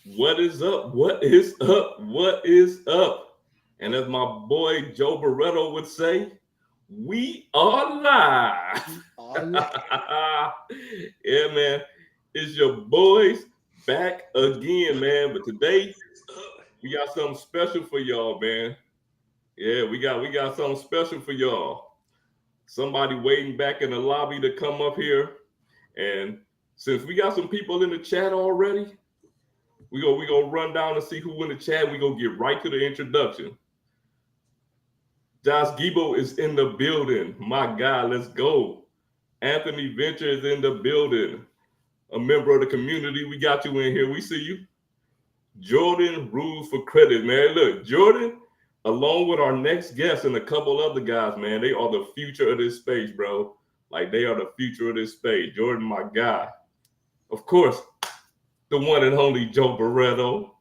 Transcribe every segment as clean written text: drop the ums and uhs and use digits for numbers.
What is up? What is up? What is up? And as my boy Joe Barretto would say, we are live. All right. Yeah, man. It's your boys back again, man. But today we got something special for y'all, man. Yeah, we got something special for y'all. Somebody waiting back in the lobby to come up here. And since we got some people in the chat already, we go run down and see who in the chat. We go get right to the introduction. Josh Gibo is in the building. My God, let's go. Anthony Venture is in the building. A member of the community. We got you in here. We see you. Jordan Rules for Credit, man. Look, Jordan, along with our next guest and a couple other guys, man, they are the future of this space, bro. Like they are the future of this space. Jordan, my guy. Of course, the one and only Joe Barretto.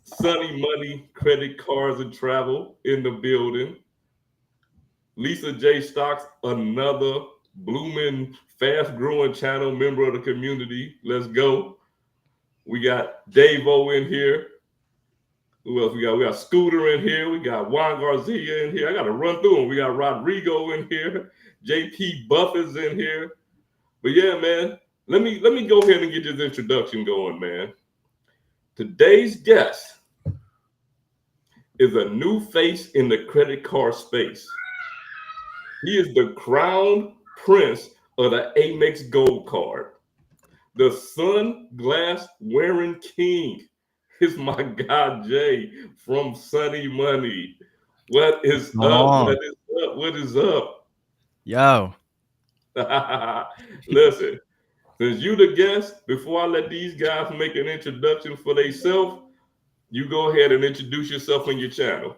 Sunny Money, Credit Cards and Travel in the building. Lisa J. Stocks, another blooming, fast-growing channel member of the community. Let's go. We got Dave O in here. Who else we got? We got Scooter in here. We got Juan Garcia in here. I got to run through them. We got Rodrigo in here. JP Buff is in here. But yeah, man, let me go ahead and get this introduction going, man. Today's guest is a new face in the credit card space. He is the crown prince of the Amex Gold Card. The sunglass wearing king is my guy Jay from Sunny Money. What is up? What is up? What is up? Yo. Listen, since you the guest, before I let these guys make an introduction for themselves, you go ahead and introduce yourself on your channel.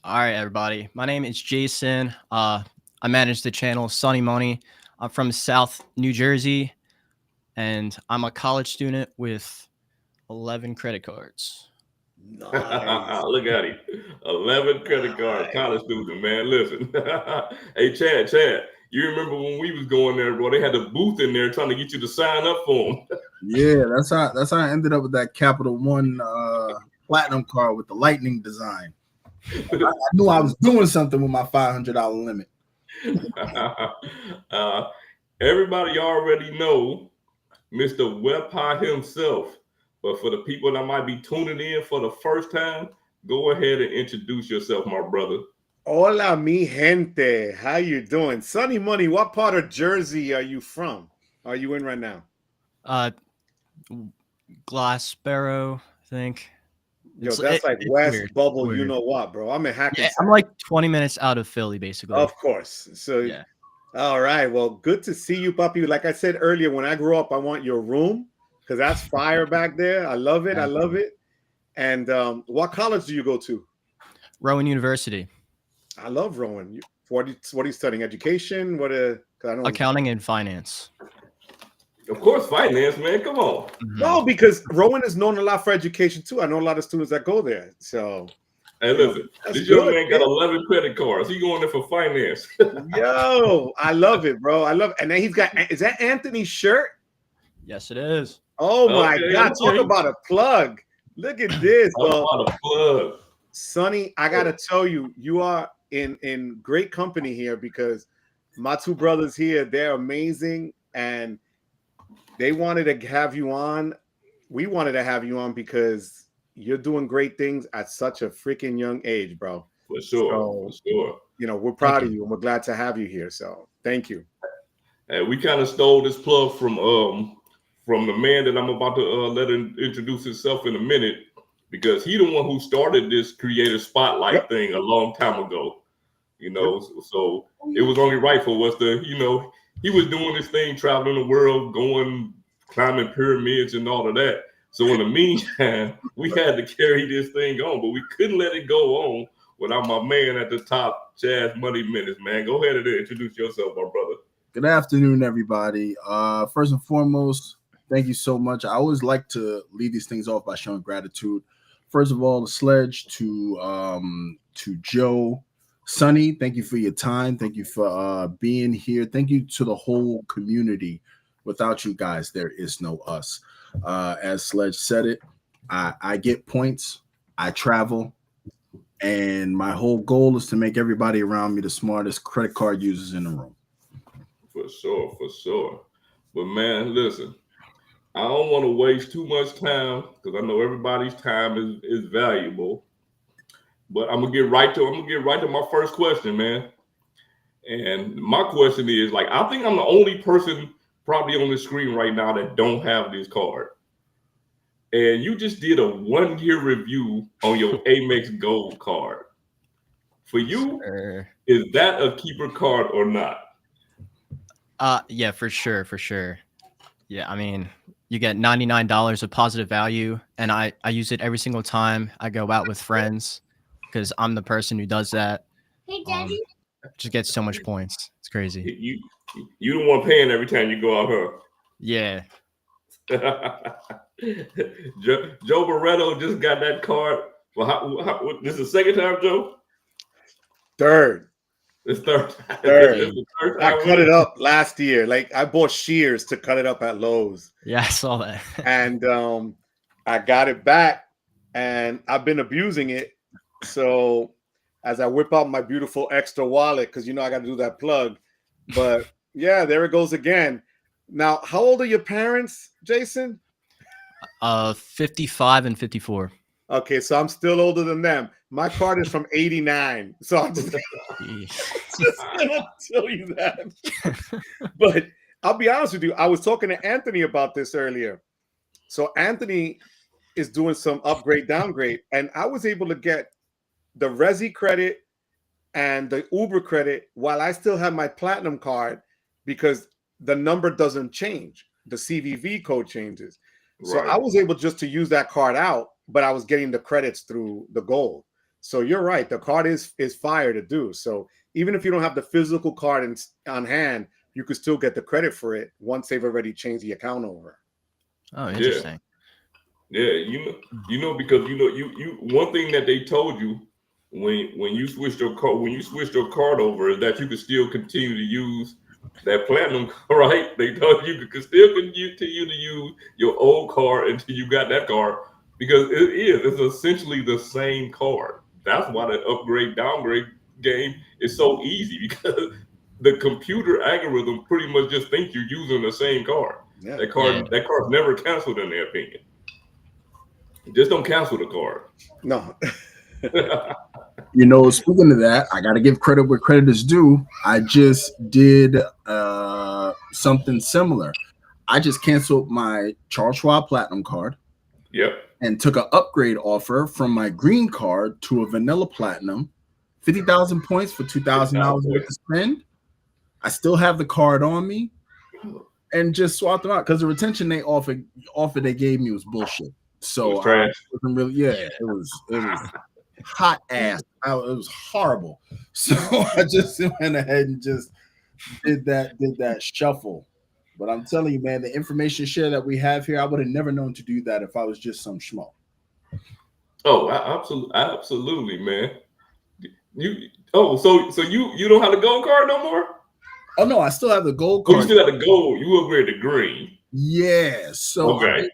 All right, everybody. My name is Jason. I manage the channel Sunny Money. I'm from South New Jersey, and I'm a college student with 11 credit cards. Nice. Look at him. 11 credit cards, college student, man. Listen. Hey, Chad, you remember when we was going there, bro? They had a booth in there trying to get you to sign up for them. Yeah, that's how I ended up with that Capital One platinum card with the lightning design. I knew I was doing something with my $500 limit. Everybody already know Mr. Webpie himself. But for the people that might be tuning in for the first time, go ahead and introduce yourself, my brother. Hola, mi gente. How you doing? Sunny Money, what part of Jersey are you from? Are you in right now? Glassboro, I think. Yo, that's like West weird. Bubble, Weird. you know what, bro? I'm in Hackensack. Yeah, I'm like 20 minutes out of Philly, basically. Of course. So, yeah. All right. Well, good to see you, puppy. Like I said earlier, when I grow up, I want your room because that's fire back there. I love it. I love it. And what college do you go to? Rowan University. I love Rowan. What are you studying? Education? Accounting and finance. Of course, finance, man. Come on. No, because Rowan is known a lot for education too. I know a lot of students that go there. So, hey, listen, this young man got 11 credit cards. He going there for finance. Yo, I love it, bro. I love it. And then he's got, is that Anthony's shirt? Yes, it is. Oh my God. Talk about a plug. Look at this, bro. About a plug. Sonny, I got to tell you, you are in great company here because my two brothers here, they're amazing. And they wanted to have you on. We wanted to have you on because you're doing great things at such a freaking young age, bro. For sure. So, for sure. You know, we're proud of you and we're glad to have you here. So thank you. Hey, we kind of stole this plug from the man that I'm about to let him introduce himself in a minute because he the one who started this creator spotlight thing a long time ago. You know, so it was only right for us to, you know, he was doing this thing, traveling the world, going, climbing pyramids and all of that. So in the meantime, we had to carry this thing on, but we couldn't let it go on without my man at the top, Chaz Money Minutes, man. Go ahead and introduce yourself, my brother. Good afternoon, everybody. First and foremost, thank you so much. I always like to lead these things off by showing gratitude. First of all, the Sledge to Joe. Sunny, thank you for your time. Thank you for being here. Thank you to the whole community. Without you guys, there is no us. As Sledge said it, I get points, I travel, and my whole goal is to make everybody around me the smartest credit card users in the room. For sure, for sure. But man, listen, I don't want to waste too much time because I know everybody's time is valuable. But I'm gonna get right to my first question, man. And my question is, like, I think I'm the only person probably on the screen right now that don't have this card. And you just did a 1-year review on your Amex Gold card. For you, is that a keeper card or not? Yeah, for sure. Yeah, I mean, you get $99 of positive value, and I use it every single time I go out with friends because I'm the person who does that. Hey, Daddy. Just gets so much points. It's crazy. You don't want paying every time you go out, huh? Yeah. Joe Barreto just got that card. Well, this is the second time, Joe? Third. It's third. Third. I cut it up last year. Like, I bought shears to cut it up at Lowe's. Yeah, I saw that. And I got it back, and I've been abusing it. So as I whip out my beautiful extra wallet, because you know I got to do that plug. But yeah, there it goes again. Now, how old are your parents, Jason? 55 and 54. Okay, so I'm still older than them. My card is from 89. So I'm just gonna tell you that. But I'll be honest with you. I was talking to Anthony about this earlier. So Anthony is doing some upgrade, downgrade, and I was able to get the Resi credit and the Uber credit while I still have my Platinum card because the number doesn't change. The CVV code changes. So I was able just to use that card out, but I was getting the credits through the Gold. So you're right. The card is fire to do. So even if you don't have the physical card on hand, you could still get the credit for it once they've already changed the account over. Oh, interesting. Yeah, you know, because you one thing that they told you when you switched your card over is that you could still continue to use that Platinum, right? They told you could still continue to use your old card until you got that card because it's essentially the same card. That's why the upgrade downgrade game is so easy because the computer algorithm pretty much just thinks you're using the same card. Yeah. That card's never canceled in their opinion. Just don't cancel the card. No. You know, speaking of that, I got to give credit where credit is due. I just did something similar. I just canceled my Charles Schwab Platinum card. Yep. And took an upgrade offer from my green card to a vanilla platinum, 50,000 points for $2,000 worth to spend. I still have the card on me, and just swapped them out because the retention they offer they gave me was bullshit. So it wasn't really, it was hot ass. It was horrible. So I just went ahead and just did that shuffle. But I'm telling you, man, the information share that we have here, I would have never known to do that if I was just some schmo. Oh, absolutely, man. So you don't have the gold card no more? Oh no, I still have the gold card. You still have the gold. You upgraded to green. Yeah. So okay.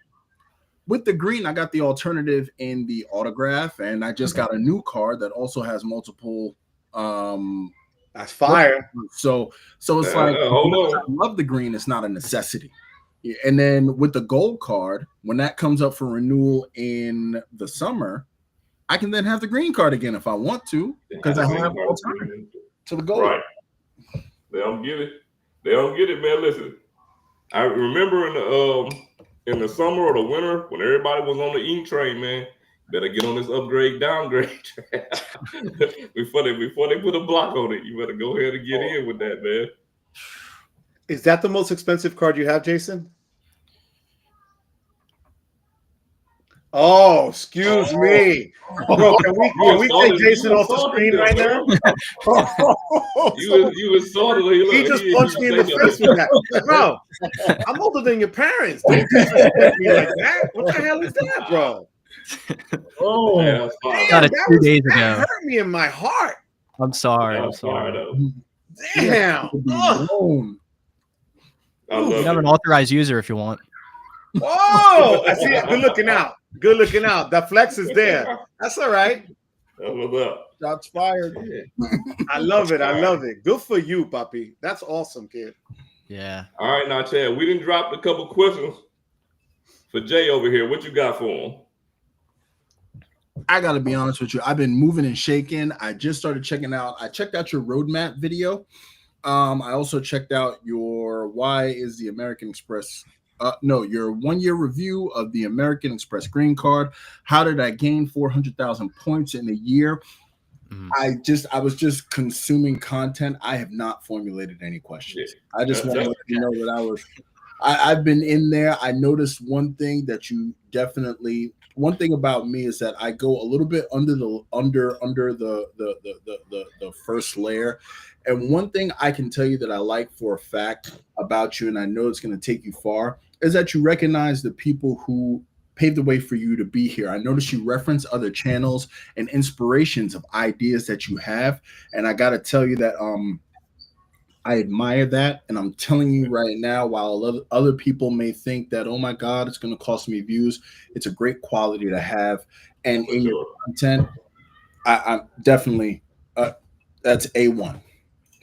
With the green, I got the alternative in the autograph, and I just got a new card that also has multiple. That's fire. So it's like I love the green. It's not a necessity. And then with the gold card, when that comes up for renewal in the summer, I can then have the green card again if I want to, because I have an alternative to the gold. Right. They don't get it. They don't get it, man. Listen, I remember in the summer or the winter when everybody was on the ink train, man. Better get on this upgrade downgrade before they put a block on it. You better go ahead and get in with that, man. Is that the most expensive card you have, Jason? Oh, excuse me. Bro, can we take Jason off the screen right now? You was sort of he just punched me in the face with that. Bro, I'm older than your parents. Don't disrespect me like that. What the hell is that, bro? Oh, man, got it 2 days ago. That hurt me in my heart. I'm sorry. Damn. You have an authorized user if you want. Whoa! I see it. Good looking out. Good looking out. The flex is there. That's all right. That's what's up. Shots fired. I love it. I love it. Good for you, puppy. That's awesome, kid. Yeah. All right, now, Chad, we didn't drop a couple questions for Jay over here. What you got for him? I gotta be honest with you. I've been moving and shaking. I just started checking out. I checked out your roadmap video. I also checked out your why is the American Express. Your 1 year review of the American Express green card. How did I gain 400,000 points in a year? I was just consuming content. I have not formulated any questions. I just want to let you know that I've been in there. I noticed one thing that you definitely. One thing about me is that I go a little bit under the first layer. And one thing I can tell you that I like for a fact about you, and I know it's going to take you far, is that you recognize the people who paved the way for you to be here. I notice you reference other channels and inspirations of ideas that you have. And I got to tell you that I admire that. And I'm telling you right now, while other people may think that, oh my God, it's going to cost me views, it's a great quality to have. And in your content, I'm definitely, that's A1.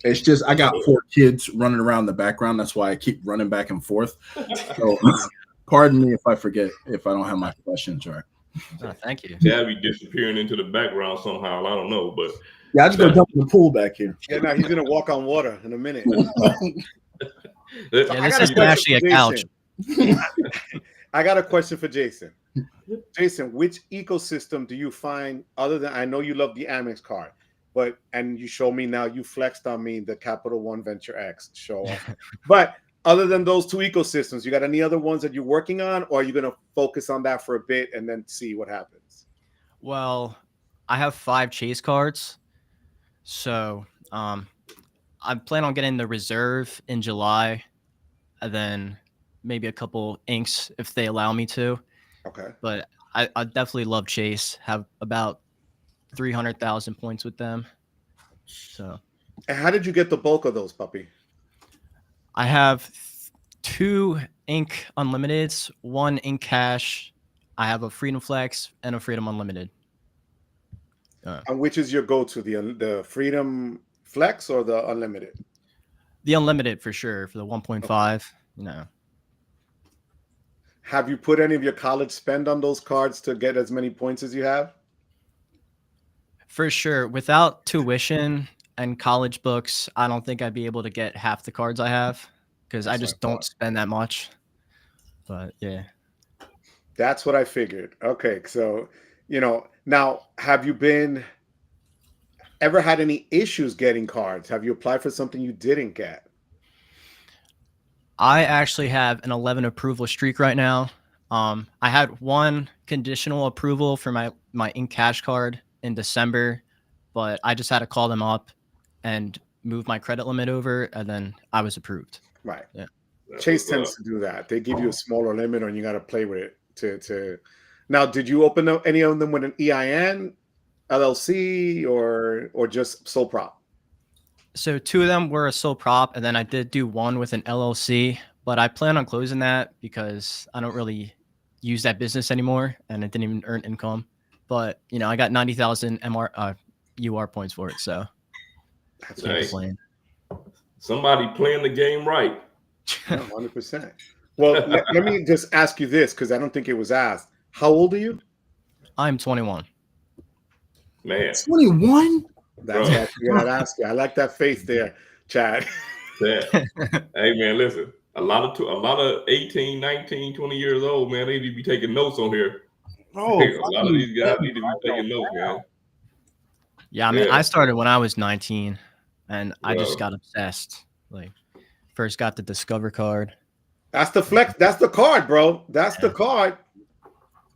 It's just, I got 4 kids running around the background. That's why I keep running back and forth. So pardon me if I forget, if I don't have my questions right. Thank you. Chad be disappearing into the background somehow. I don't know, but yeah, I just go jump in the pool back here. Yeah, no, he's gonna walk on water in a minute. Yeah, this is actually a couch. I got a question for Jason. Jason, which ecosystem do you find other than, I know you love the Amex card, but and you show me now, you flexed on me the Capital One Venture X show off. But other than those 2 ecosystems, you got any other ones that you're working on, or are you going to focus on that for a bit and then see what happens? Well, I have 5 Chase cards. So I plan on getting the reserve in July, and then maybe a couple inks if they allow me to. Okay. But I definitely love Chase. Have about 300,000 points with them. So. And how did you get the bulk of those, puppy? I have 2 ink unlimiteds, 1 ink cash. I have a Freedom Flex and a Freedom Unlimited. And which is your go-to, the Freedom Flex or the Unlimited? The Unlimited for sure, for the 1.5. No. Have you put any of your college spend on those cards to get as many points as you have? For sure. Without tuition and college books, I don't think I'd be able to get half the cards I have, because I just don't spend that much. But yeah. That's what I figured. Okay. So, now have you ever had any issues getting cards? Have you applied for something you didn't get? I actually have an 11 approval streak right now. I had 1 conditional approval for my ink cash card in December, but I just had to call them up and move my credit limit over, and then I was approved. Right. Yeah. Chase tends to do that. They give you a smaller limit, and you got to play with it to. Now, did you open up any of them with an EIN, LLC, or just sole prop? So 2 of them were a sole prop, and then I did do 1 with an LLC, but I plan on closing that because I don't really use that business anymore, and it didn't even earn income. But I got 90,000 UR points for it, so that's nice. Playing. Somebody playing the game right. 100%. Well, let me just ask you this, because I don't think it was asked. How old are you? I'm 21. Man. 21? That's what I figured I'd ask you. I like that faith there, Chad. Yeah. Hey, man, listen. A lot of 18, 19, 20 years old, man, they need to be taking notes on here. Oh, a lot of these guys need to be taking notes, man. Yeah, I mean, I started when I was 19, and I just got obsessed. Like, first got the Discover card. That's the flex. That's the card, bro. That's the card.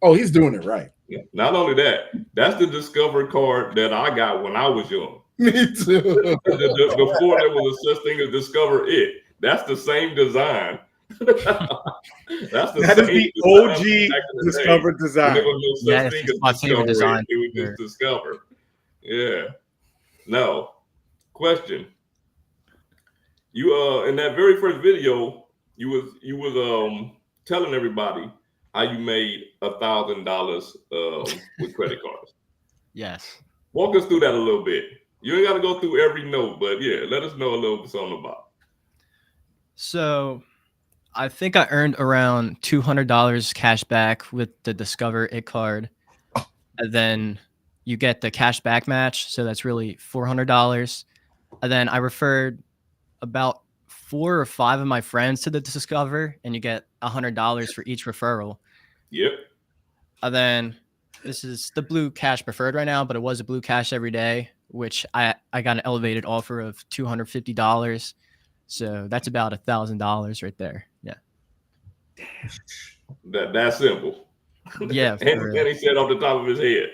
Oh, he's doing it right. Yeah. Not only that, that's the Discover card that I got when I was young. Me too. Before there was a such thing as Discover It. That's the same design. That is the OG Discover design. There was no such thing as my favorite design. It was just Discover. Yeah. No. Question. You in that very first video, you was telling everybody how you made $1,000 with credit cards. Yes. Walk us through that a little bit. You ain't got to go through every note, but yeah, let us know a little bit something about it. So I think I earned around $200 cash back with the Discover It card. And then you get the cash back match. So that's really $400. And then I referred about 4 or 5 of my friends to the Discover, and you get $100 for each referral. Yep. And then this is the Blue Cash Preferred right now, but it was a Blue Cash every day, which I got an elevated offer of $250. So that's about $1,000 right there. Yeah. That's simple. Yeah. and he said off the top of his head.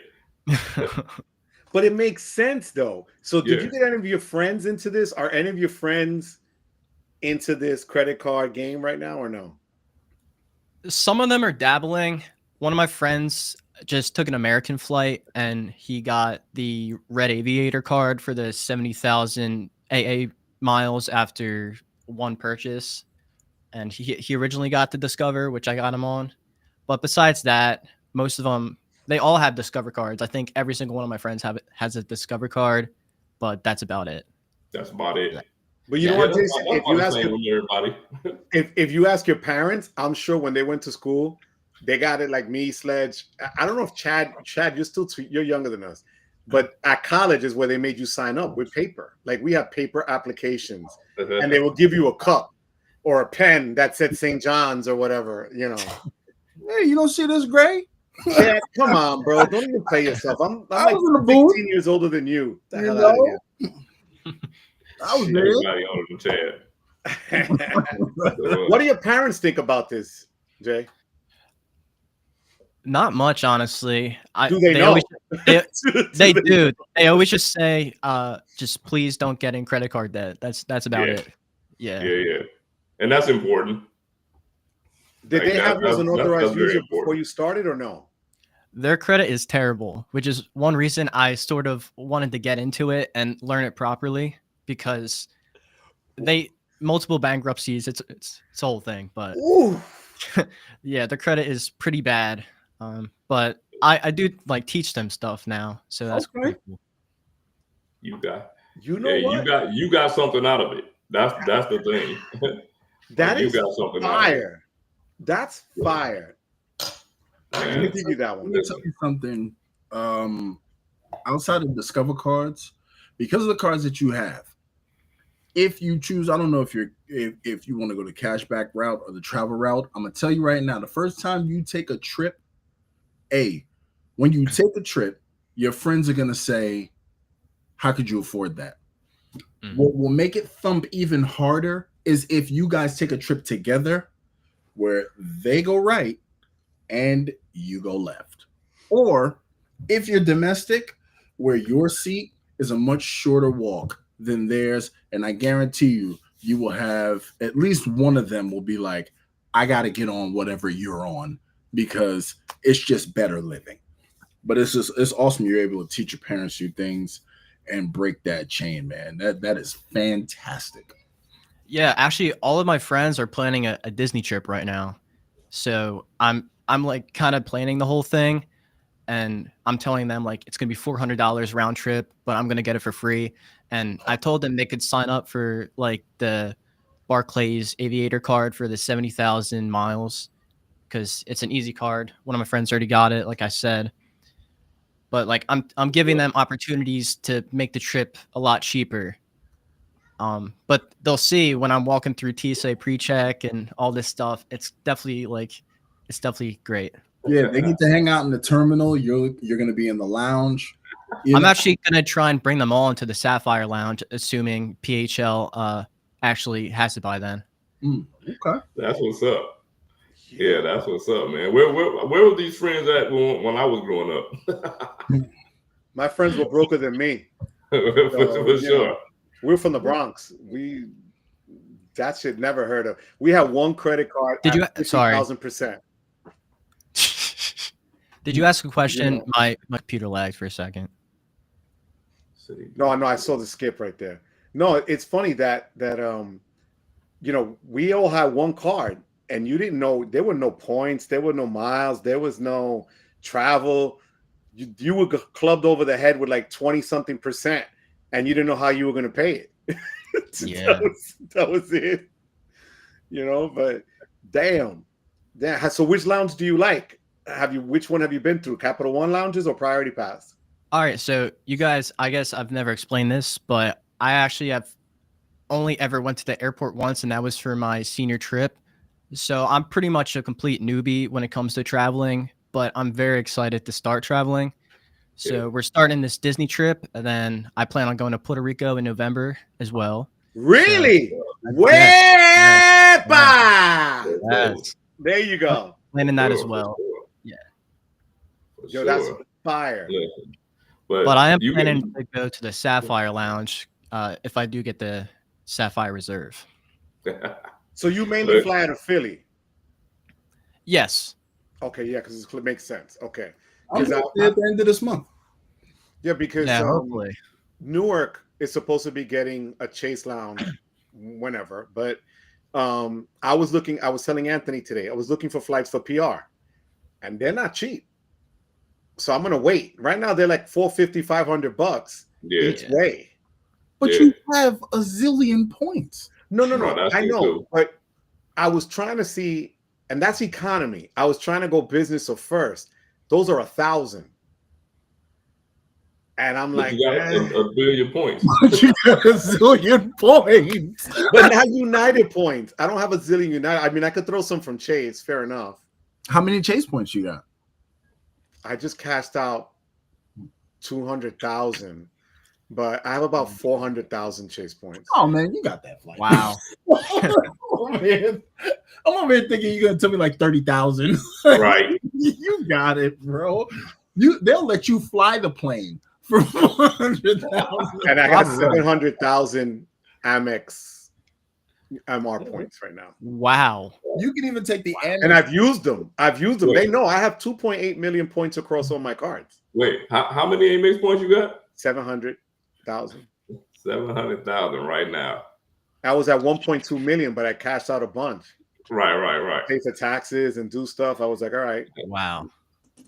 But it makes sense though. So did Yeah. you get any of your friends into this? Are any of your friends into this credit card game right now or no? Some of them are dabbling. One of my friends just took an American flight and he got the Red Aviator card for the 70,000 AA miles after one purchase. And he originally got the Discover, which I got him on. But besides that, most of them, they all have Discover cards. I think every single one of my friends has a Discover card, but that's about it. That's about it. But you know what, Jason? If you ask your parents, I'm sure when they went to school, they got it like me, Sledge. I don't know if Chad, you're younger than us, but at college is where they made you sign up with paper. Like we have paper applications, and they will give you a cup or a pen that said St. John's or whatever. You know. Hey, you don't see this gray? Chad, come on, bro. Don't even play yourself. I'm like 16 years older than you. The hell out of here. I was there. Everybody older than Chad. What do your parents think about this, Jay? Not much, honestly. Do they know? They do. They always just say, just please don't get in credit card debt. That's about it. Yeah. Yeah. And that's important. Did they have you as an authorized user before you started or no? Their credit is terrible, which is one reason I sort of wanted to get into it and learn it properly, because multiple bankruptcies, it's a whole thing, but yeah, the credit is pretty bad. But I do like teach them stuff now, so that's pretty cool. You got something out of it. That's the thing. That you is got something fire. That's fire. Let me give you that one. Let me tell you something. Outside of Discover cards, because of the cards that you have, if you choose, I don't know if you want to go the cashback route or the travel route. I'm gonna tell you right now, the first time you take a trip, when you take a trip, your friends are gonna say, "How could you afford that?" What will make it thump even harder is if you guys take a trip together, where they go right and you go left, or if you're domestic, where your seat is a much shorter walk than theirs, and I guarantee you will have at least one of them will be like, I got to get on whatever you're on because it's just better living. But it's awesome you're able to teach your parents new things and break that chain, man. That is fantastic. Yeah, actually, all of my friends are planning a Disney trip right now, so I'm like kind of planning the whole thing, and I'm telling them like it's gonna be $400 round trip, but I'm gonna get it for free. And I told them they could sign up for like the Barclays Aviator card for the 70,000 miles because it's an easy card. One of my friends already got it, like I said. But like I'm giving them opportunities to make the trip a lot cheaper. But they'll see when I'm walking through TSA pre-check and all this stuff. It's definitely great. Yeah, they get to hang out in the terminal. You're going to be in the lounge. I'm actually going to try and bring them all into the Sapphire Lounge, assuming PHL actually has it by then. Okay, that's what's up. Yeah, that's what's up, man. Where were these friends at when I was growing up? My friends were broker than me. For sure. We're from the Bronx. That shit never heard of. We had one credit card. Did you? 1,000%. Did you ask a question? Yeah. My computer lagged for a second. No, I saw the skip right there. No, it's funny that we all had one card, and you didn't know, there were no points, there were no miles, there was no travel. You were clubbed over the head with like 20-something%, and you didn't know how you were going to pay it. Yeah. that was it. You know, but damn. So which lounge do you like? Which one have you been through? Capital One lounges or Priority Pass? All right, so you guys, I guess I've never explained this, but I actually have only ever went to the airport once, and that was for my senior trip. So I'm pretty much a complete newbie when it comes to traveling, but I'm very excited to start traveling. So we're starting this Disney trip, and then I plan on going to Puerto Rico in November as well. Really? So, yes. Yes. There you go. Planning that as well. Yeah. Yo, that's fire. Yeah. But I am planning to go to the Sapphire Lounge if I do get the Sapphire Reserve. So you mainly fly out of Philly? Yes. Okay, yeah, because it makes sense. Okay. I'm at the end of this month. Yeah, because hopefully Newark is supposed to be getting a Chase Lounge whenever, but I was telling Anthony today, I was looking for flights for PR, and they're not cheap. So I'm gonna wait. Right now they're like $450, $500 each way. But you have a zillion points. No, I know, but I was trying to see, and that's economy. I was trying to go business or first. Those are 1,000. And I'm like, you got a billion points. But you got a zillion points. But not United points. I don't have a zillion United. I mean, I could throw some from Chase. Fair enough. How many Chase points you got? I just cashed out 200,000, but I have about 400,000 Chase points. Oh man, you got that flight. Wow. Oh, man. I'm over here thinking you're gonna tell me like 30,000. Right. You got it, bro. They'll let you fly the plane for 400,000. And I got 700,000 Amex MR points right now. Wow. You can even take the and I've used them. Wait. They know I have 2.8 million points across all my cards. Wait, how many Amex points you got? 700,000. 700,000 right now. I was at 1.2 million, but I cashed out a bunch. Right. Pay for taxes and do stuff. I was like, all right. Wow.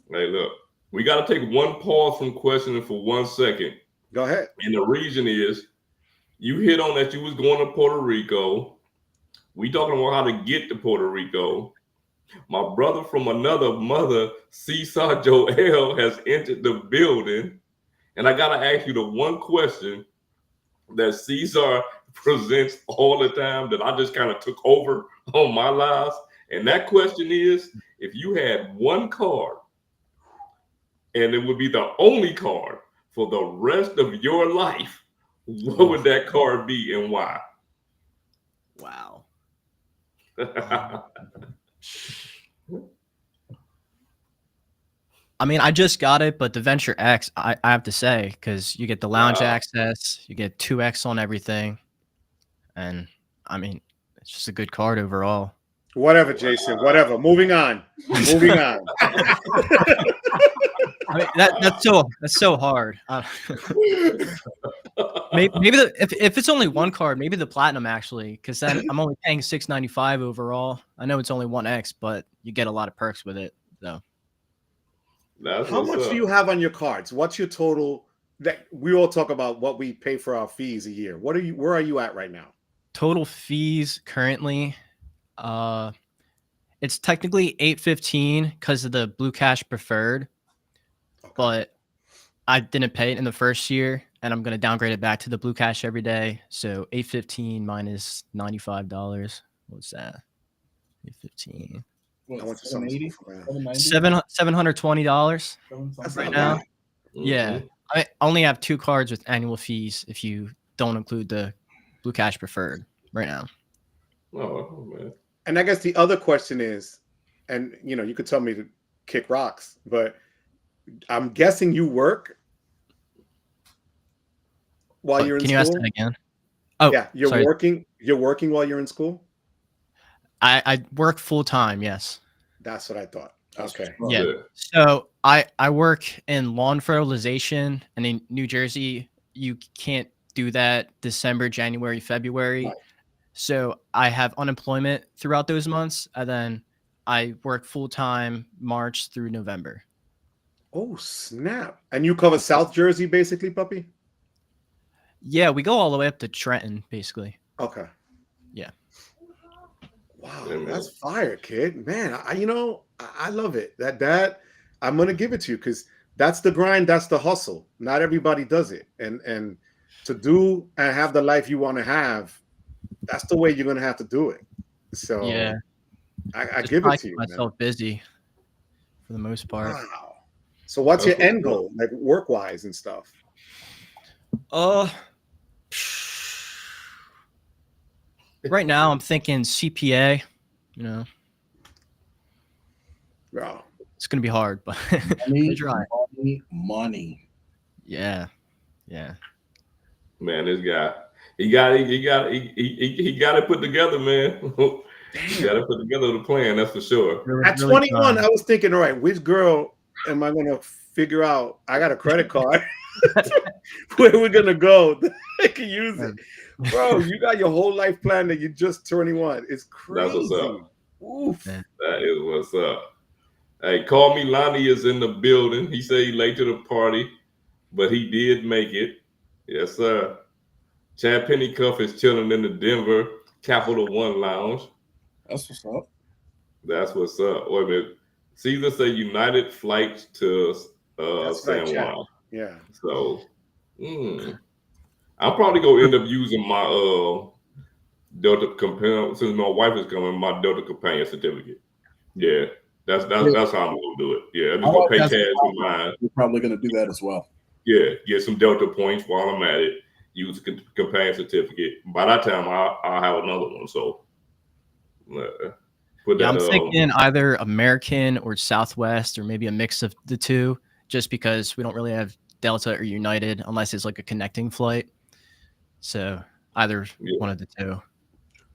Hey, look, we got to take one pause from questioning for 1 second. Go ahead. And the reason is you hit on that you was going to Puerto Rico. We talking about how to get to Puerto Rico. My brother from another mother, Seesaw Joel, has entered the building. And I got to ask you the one question that Caesar presents all the time that I just kind of took over on my lives. And that question is, if you had one card and it would be the only card for the rest of your life, what would that card be and why? Wow. I mean, I just got it, but the Venture X, I have to say, because you get the lounge access, you get 2X on everything. And I mean, it's just a good card overall. Whatever, Jason. Whatever. Moving on. I mean, that's so hard. Maybe if it's only one card, maybe the platinum actually, because then I'm only paying $695 overall. I know it's only 1X, but you get a lot of perks with it. So, how much do you have on your cards? What's your total? That we all talk about what we pay for our fees a year. Where are you at right now? Total fees currently, it's technically $815 because of the Blue Cash Preferred, but I didn't pay it in the first year, and I'm gonna downgrade it back to the Blue Cash every day. So $815 minus $95. What's that? $815. I went to $780. $720 right now. Mm-hmm. Yeah, I only have 2 cards with annual fees if you don't include the Blue Cash Preferred right now. Oh man. And I guess the other question is, and you could tell me to kick rocks, but I'm guessing you work while you're in school. Can you ask that again? Oh, yeah, you're working. You're working while you're in school. I work full time. Yes. That's what I thought. Okay. Yeah. So I work in lawn fertilization, and in New Jersey, you can't do that December, January, February. Right. So I have unemployment throughout those months, and then I work full time March through November. Oh snap! And you cover South Jersey, basically, puppy. Yeah, we go all the way up to Trenton, basically. Okay. Yeah. Wow, Yeah, man. that's fire, kid. Man, I love it. That I'm gonna give it to you because that's the grind, that's the hustle. Not everybody does it, and to do and have the life you want to have, that's the way you're gonna have to do it. So Yeah. I Just give try it to to keep you, myself busy for the most part. Wow. So what's your end goal, like work wise and stuff? Right now I'm thinking CPA, you know. Wow. It's gonna be hard, but money. Yeah. Man, this guy, he got to put together, man. He got to put together the plan. That's for sure. Really, At 21, I was thinking, all right, which girl am I gonna figure out? I got a credit card. Where we're gonna go? I can use it, bro. You got your whole life plan that you just 21. It's crazy. That's what's up. Oof. That is what's up. Hey, call me. Lonnie is in the building. He said he late to the party, but he did make it. Yes, sir. Chad Pennycuff is chilling in the Denver Capital One Lounge. That's what's up. That's what's up. Wait a minute. Caesar say United flights to San Juan. Yeah. So, I'm probably gonna end up using my Delta companion, since my wife is coming, my Delta companion certificate. Yeah, that's how I'm gonna do it. Yeah, I'm just gonna pay cash for mine. We're probably gonna do that as well. Yeah, get some Delta points while I'm at it. Use the companion certificate. By that time, I'll have another one. So, I'm thinking either American or Southwest, or maybe a mix of the two, just because we don't really have Delta or United unless it's like a connecting flight. So either one of the two.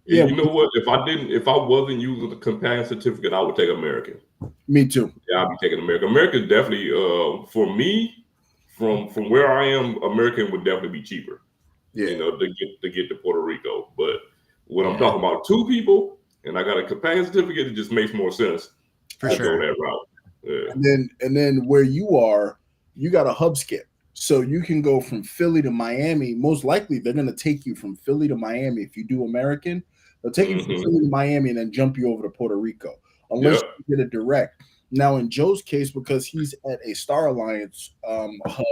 Yeah, you know what? If I wasn't using the companion certificate, I would take American. Me too. Yeah, I'll be taking American. American definitely, for me, from where I am, American would definitely be cheaper. Yeah, you know, to get to Puerto Rico. But when I'm talking about two people and I got a companion certificate, it just makes more sense to go that route. Yeah. And then where you are, you got a hub skip. So you can go from Philly to Miami. Most likely they're going to take you from Philly to Miami. If you do American, they'll take you from Philly to Miami and then jump you over to Puerto Rico, unless you get a direct. Now, in Joe's case, because he's at a Star Alliance hub,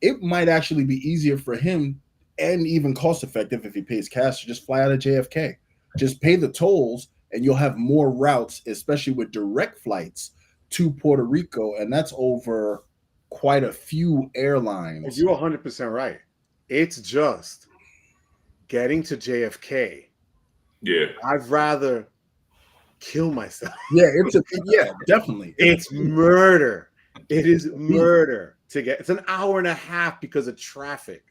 it might actually be easier for him and even cost effective if he pays cash to just fly out of JFK. Just pay the tolls and you'll have more routes, especially with direct flights to Puerto Rico. And that's over quite a few airlines. You're 100% right. It's just getting to JFK. Yeah. I'd rather kill myself. Yeah, definitely. It's murder. It is murder to get. It's an hour and a half because of traffic.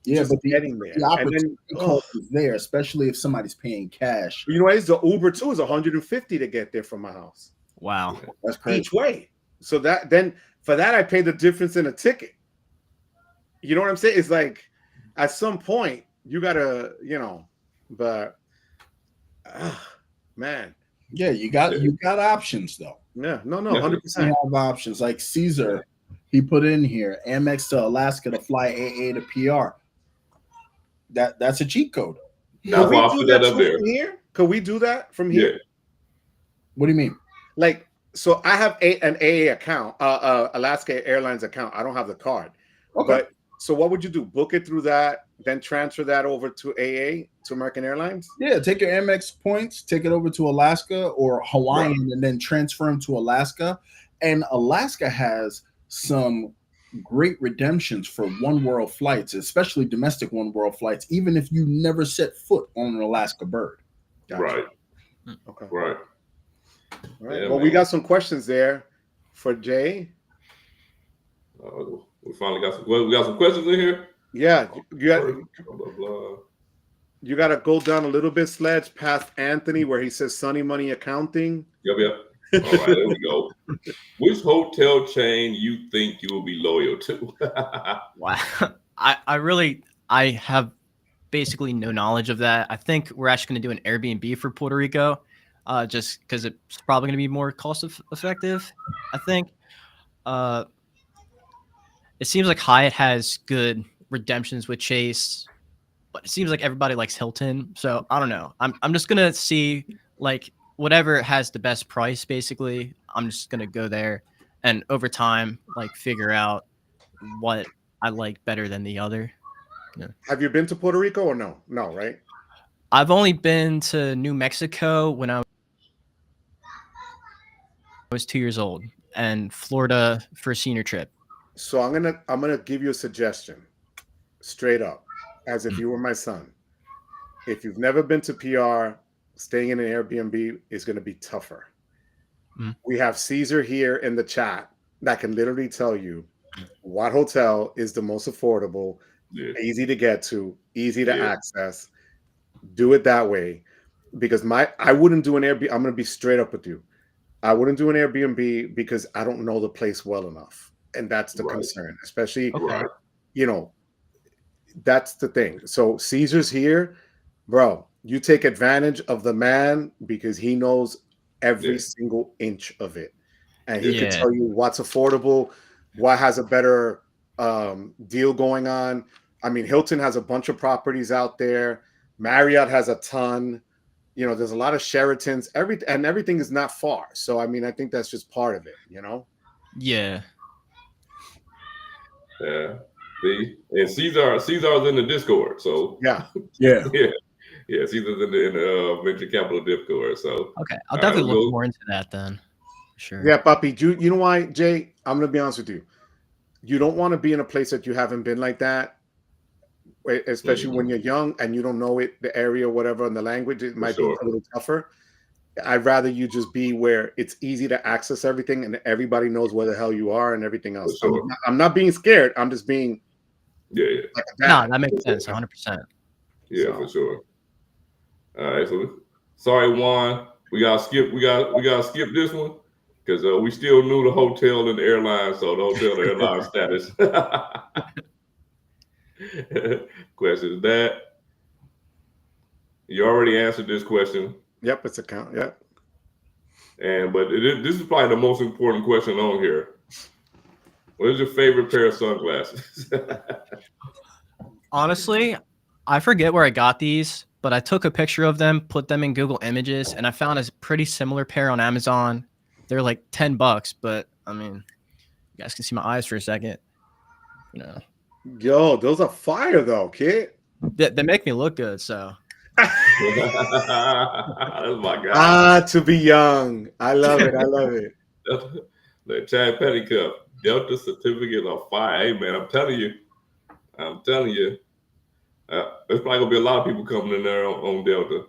Yeah, just but getting there. The opportunity cost is there, especially if somebody's paying cash. You know, it's the Uber too is $150 to get there from my house. Wow, that's crazy. Each way. So that then for that I pay the difference in a ticket. You know what I'm saying? It's like at some point you gotta, but man. Yeah, you got options though. Yeah, no, 100%. You have options like Caesar. He put in here Amex to Alaska to fly AA to PR. That's a cheat code. That's why I put that up there. From here? Could we do that from here? Yeah. What do you mean? Like, so I have an AA account, Alaska Airlines account. I don't have the card. Okay. But so what would you do? Book it through that, then transfer that over to AA, to American Airlines? Yeah, take your Amex points, take it over to Alaska or Hawaiian, and then transfer them to Alaska. And Alaska has some great redemptions for one world flights, especially domestic one world flights, even if you never set foot on an Alaska bird. Gotcha. Right. Okay. Right. All right. Yeah, well, we got some questions there for Jay. We finally got some questions in here. Yeah, Blah. You got to go down a little bit, Sledge, past Anthony, where he says Sunny Money Accounting. Yep. All right, there we go. Which hotel chain you think you will be loyal to? Wow. I have basically no knowledge of that. I think we're actually going to do an Airbnb for Puerto Rico, just because it's probably going to be more cost effective. I think. It seems like Hyatt has good redemptions with Chase, but it seems like everybody likes Hilton. So I don't know. I'm just gonna see like whatever has the best price. Basically, I'm just gonna go there, and over time, like figure out what I like better than the other. Yeah. Have you been to Puerto Rico or no? No, right? I've only been to New Mexico when I was 2 years old, and Florida for a senior trip. So I'm gonna give you a suggestion, straight up, as if you were my son. If you've never been to PR, staying in an Airbnb is going to be tougher. We have Caesar here in the chat that can literally tell you what hotel is the most affordable, easy to get to, easy to access. Do it that way, because I wouldn't do an Airbnb. I'm going to be straight up with you. I wouldn't do an Airbnb because I don't know the place well enough. And that's the concern, especially, you know, that's the thing. So Caesar's here, bro. You take advantage of the man because he knows every single inch of it. And he can tell you what's affordable, what has a better deal going on. I mean, Hilton has a bunch of properties out there. Marriott has a ton. You know, there's a lot of Sheratons. Everything is not far. So, I mean, I think that's just part of it, you know? Yeah. Yeah. See, and Caesar's in the Discord, so yeah. Caesar's in the venture capital Discord. So okay, I'll definitely look more into that then. Sure. Yeah, Papi. You know why, Jay? I'm gonna be honest with you. You don't want to be in a place that you haven't been like that, especially when you're young and you don't know it, the area, whatever, and the language. It might be a little tougher. I'd rather you just be where it's easy to access everything and everybody knows where the hell you are and everything else. I'm not being scared. I'm just being like no, that makes sense 100%. Yeah, for sure. All right, so sorry, Juan, we gotta skip this one because we still knew the hotel and the airline, so the hotel and airline status. Question is that you already answered this question. Yep, it's a count. Yep. But this is probably the most important question on here. What is your favorite pair of sunglasses? Honestly, I forget where I got these, but I took a picture of them, put them in Google Images, and I found a pretty similar pair on Amazon. They're like $10, but I mean, you guys can see my eyes for a second. You know. Yo, those are fire though, kid. They make me look good, so. That's my guy. To be young. I love it. I love it. The Chad Petticup, Delta certificate of fire. Hey man, I'm telling you. There's probably gonna be a lot of people coming in there on Delta.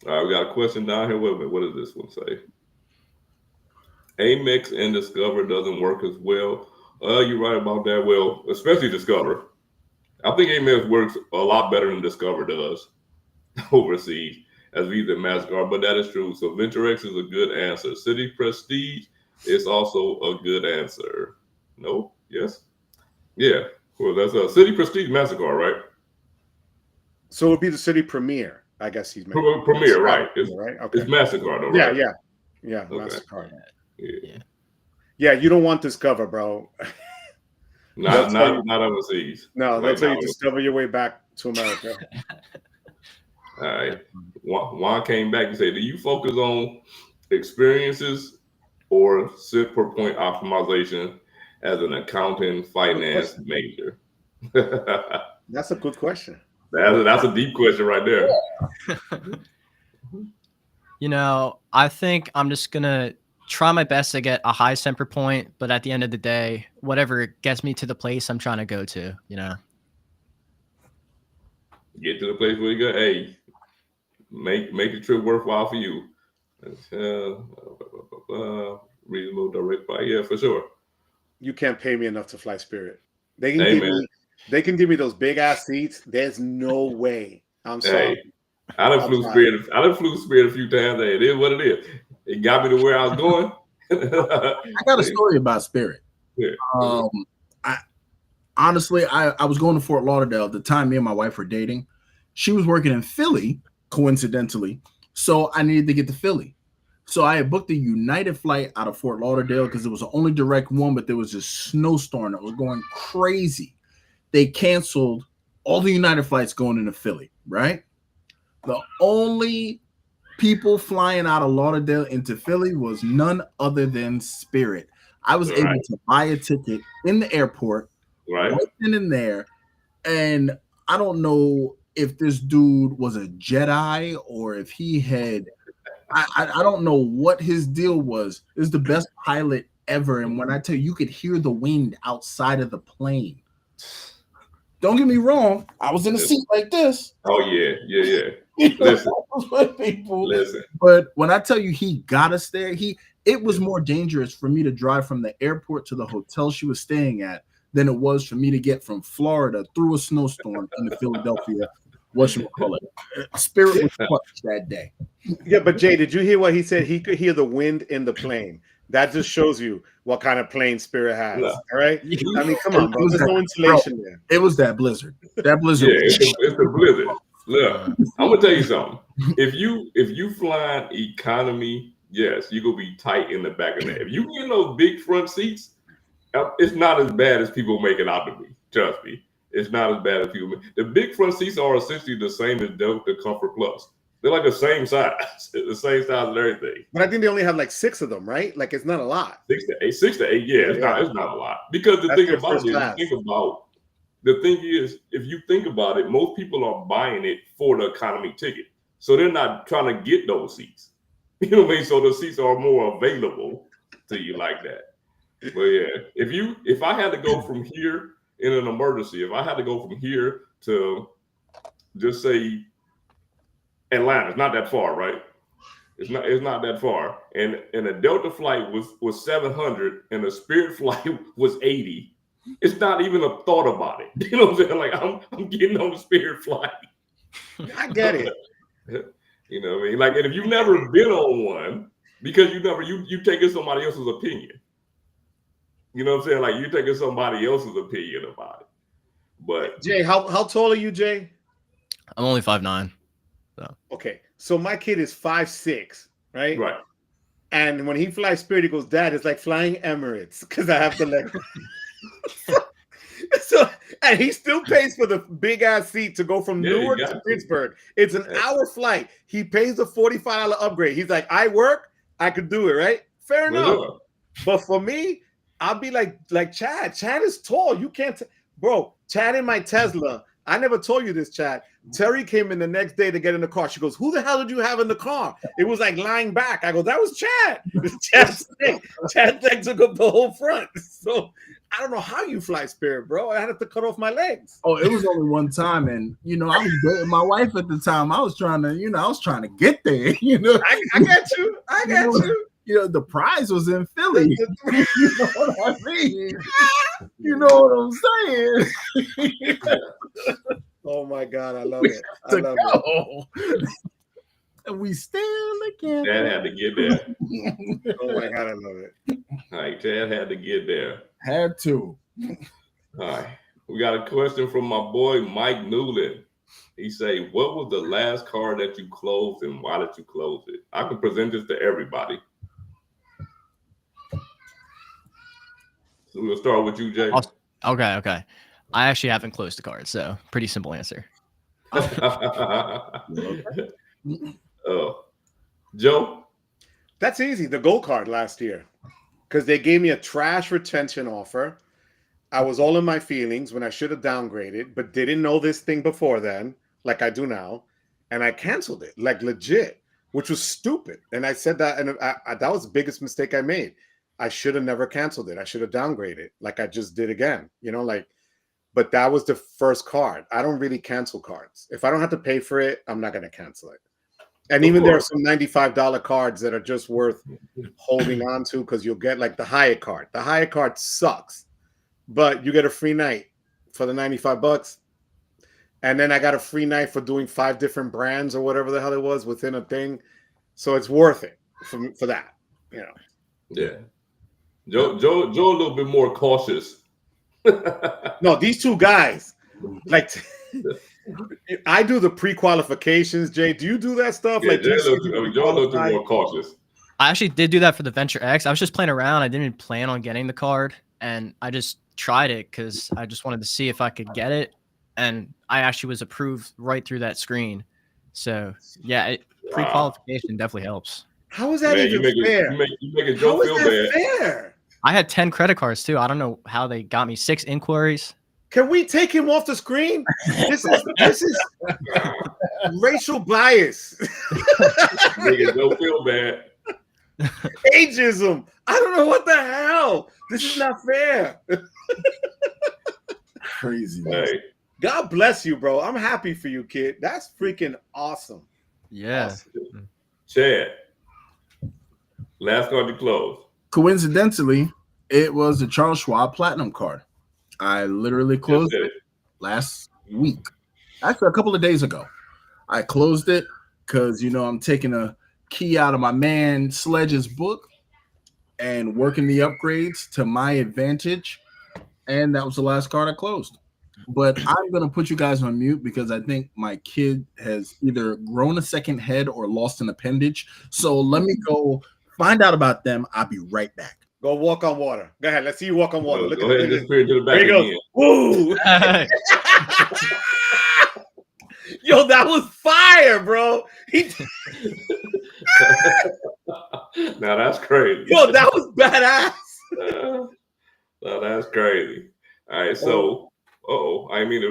All right, we got a question down here. Wait a minute, what does this one say? Amex and Discover doesn't work as well. You're right about that. Well, especially Discover. I think Amex works a lot better than Discover does overseas as Visa and MasterCard, but that is true. So VentureX is a good answer. City Prestige is also a good answer. No? Yes? Yeah. Well, that's a City Prestige MasterCard, right? So it would be the City Premier, I guess he's making. Premier, right? It's, right? Okay. It's MasterCard, though, right? Yeah. Okay. MasterCard. Yeah. You don't want Discover, bro. not overseas. No, that's how you discover your way back to America. All right. Juan came back and said, do you focus on experiences or SIP per point optimization as an accounting finance major? That's a good question. That's a deep question right there. You know, I think I'm just going to try my best to get a high SIP per point, but at the end of the day, whatever gets me to the place I'm trying to go to, you know. Get to the place where you go, hey, make the trip worthwhile for you. Reasonable direct buy. Yeah, for sure. You can't pay me enough to fly Spirit. They can give me those big ass seats. There's no way. I'm sorry. Hey, I done flew Spirit a few times. Hey, it is what it is. It got me to where I was going. I got a story about Spirit. Yeah. I honestly was going to Fort Lauderdale at the time me and my wife were dating, She was working in Philly, coincidentally, so I needed to get to Philly. So I had booked a United flight out of Fort Lauderdale because it was the only direct one, but there was a snowstorm that was going crazy. They canceled all the United flights going into Philly, right? The only people flying out of Lauderdale into Philly was none other than Spirit. I was able to buy a ticket in the airport, right then and there, and I don't know if this dude was a Jedi or if he had I don't know what his deal was. It was the best pilot ever, and when I tell you, you could hear the wind outside of the plane. Don't get me wrong, I was in a seat like this. Oh yeah. Listen. But when I tell you he got us there, it was more dangerous for me to drive from the airport to the hotel she was staying at than it was for me to get from Florida through a snowstorm into Philadelphia. Whatchamacallit. Spirit was clutch that day. Yeah, but Jay, did you hear what he said? He could hear the wind in the plane. That just shows you what kind of plane Spirit has. All right. I mean, come on, bro. There's no insulation there. It was that blizzard. That blizzard. Yeah, it's the blizzard. Look, I'm gonna tell you something. If you flying economy, yes, you gonna be tight in the back of that. If you get those big front seats, it's not as bad as people make it out to be. Trust me, it's not as bad as people make. The big front seats are essentially the same as Delta Comfort Plus. They're like the same size, the same size and everything. But I think they only have like 6 of them, right? Like it's not a lot. 6 to 8, yeah, it's not a lot. Because the thing is, if you think about it, most people are buying it for the economy ticket, so they're not trying to get those seats. You know what I mean? So the seats are more available to you like that. But yeah, if I had to go from here in an emergency, if I had to go from here to just say Atlanta, it's not that far, right? It's not that far. And a Delta flight was 700 and a Spirit flight was 80. It's not even a thought about it. You know what I'm saying? Like I'm getting on the Spirit flight. I get it. You know what I mean? Like, and if you've never been on one, because you taking somebody else's opinion. You know what I'm saying? Like you're taking somebody else's opinion about it. But Jay, how tall are you, Jay? I'm only 5'9". So. Okay, so my kid is 5'6", right? Right. And when he flies Spirit, he goes, "Dad, it's like flying Emirates because I have to let." So, and he still pays for the big ass seat to go from Newark to Pittsburgh. It's an hour flight. He pays the $45 upgrade. He's like, "I work, I could do it, right?" Fair enough. But for me, I'll be like Chad. Chad is tall. You can't, bro. Chad in my Tesla. I never told you this, Chad. Terry came in the next day to get in the car. She goes, "Who the hell did you have in the car?" It was like lying back. I go, "That was Chad." Chad's thing took up the whole front. So I don't know how you fly Spirit, bro. I had to cut off my legs. Oh, it was only one time, and I was dating my wife at the time. I was trying to get there. I got you. I got you. The prize was in Philly. You know what I mean? You know what I'm saying? Oh my God, I love it. I love it. And we still again. Chad had to get there. Oh my God, I love it. All right, Chad had to get there. Had to. All right. We got a question from my boy Mike Newland. He say, "What was the last card that you closed and why did you close it?" I can present this to everybody. So we'll start with you, Jay. Okay. I actually haven't closed the card, so pretty simple answer. Joe? That's easy. The gold card last year. Because they gave me a trash retention offer. I was all in my feelings when I should have downgraded, but didn't know this thing before then, like I do now. And I canceled it, like legit, which was stupid. And I said that, and that was the biggest mistake I made. I should have never canceled it. I should have downgraded, like I just did again. But that was the first card. I don't really cancel cards. If I don't have to pay for it, I'm not going to cancel it. And even there are some $95 cards that are just worth holding on to because you'll get like the Hyatt card. The Hyatt card sucks, but you get a free night for the $95. And then I got a free night for doing 5 different brands or whatever the hell it was within a thing. So it's worth it for that, Yeah. Joe a little bit more cautious. No, these two guys, like I do the pre-qualifications. Jay, do you do that stuff? Yeah, like, do you see people y'all look pre-qualified? more cautious. I actually did do that for the Venture X. I was just playing around. I didn't plan on getting the card, and I just tried it because I just wanted to see if I could get it. And I actually was approved right through that screen. So yeah, pre-qualification definitely helps. How is that even fair? You make it Joe feel bad. Fair? I had 10 credit cards too. I don't know how they got me 6 inquiries. Can we take him off the screen? This is racial bias. Make it Joe feel bad. Ageism. I don't know what the hell. This is not fair. Crazy. Hey. God bless you, bro. I'm happy for you, kid. That's freaking awesome. Yeah. Awesome. Chad, last card you closed. Coincidentally, it was the Charles Schwab Platinum card. I literally closed it last week. Actually, a couple of days ago. I closed it because, you know, I'm taking a key out of my man Sledge's book and working the upgrades to my advantage. And that was the last card I closed. But I'm going to put you guys on mute because I think my kid has either grown a second head or lost an appendage. So let me go find out about them. I'll be right back. Go walk on water. Go ahead. Let's see you walk on water. Look go ahead and disappear to the back again. Woo! Yo, that was fire, bro. Now that's crazy. Yo, that was badass. Now that's crazy. All right, so I ain't mean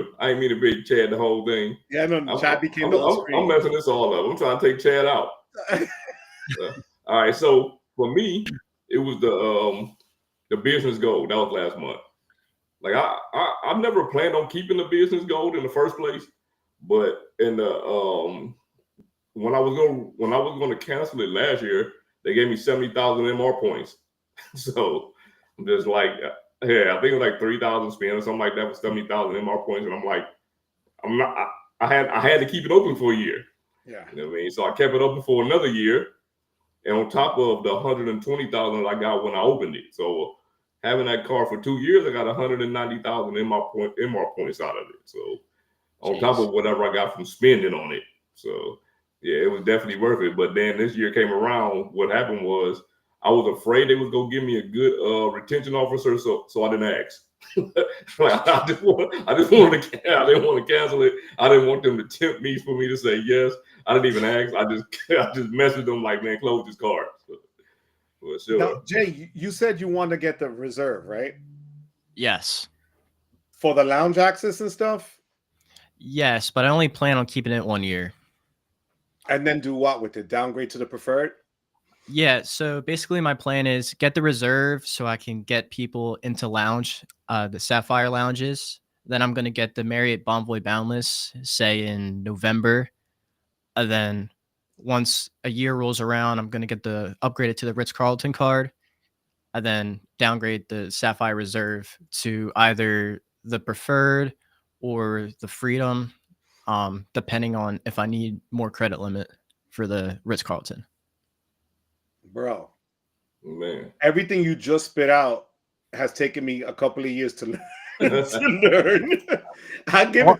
to big Chad the whole thing. Yeah, no, Chad became I'm messing this all up. I'm trying to take Chad out. All right, so for me, it was the business gold. That was last month. Like I never planned on keeping the business gold in the first place, but in the when I was going to cancel it last year, they gave me 70,000 MR points. So I'm just like, yeah, I think it was like 3,000 spin or something like that for 70,000 MR points, and I'm like, I had to keep it open for a year. Yeah, you know what I mean. So I kept it open for another year. And on top of the 120,000 I got when I opened it, so having that card for 2 years, I got 190,000 MR points out of it. So on top of whatever I got from spending on it, so yeah, it was definitely worth it. But then this year came around. What happened was I was afraid they was gonna give me a good retention officer, so I didn't ask. I didn't want to cancel it. I didn't want them to tempt me for me to say yes. I didn't even ask. I just messaged them like, man, close this card. So, sure. Now, Jay, you said you wanted to get the reserve, right? Yes. For the lounge access and stuff? Yes, but I only plan on keeping it 1 year. And then do what with it? Downgrade to the preferred? Yeah, so basically my plan is get the reserve so I can get people into lounge, the Sapphire lounges. Then I'm going to get the Marriott Bonvoy Boundless, say in November. And then once a year rolls around, I'm going to get the upgraded to the Ritz-Carlton card, and then downgrade the Sapphire Reserve to either the preferred or the Freedom, depending on if I need more credit limit for the Ritz-Carlton. Bro, man, everything you just spit out has taken me a couple of years to learn. I give it.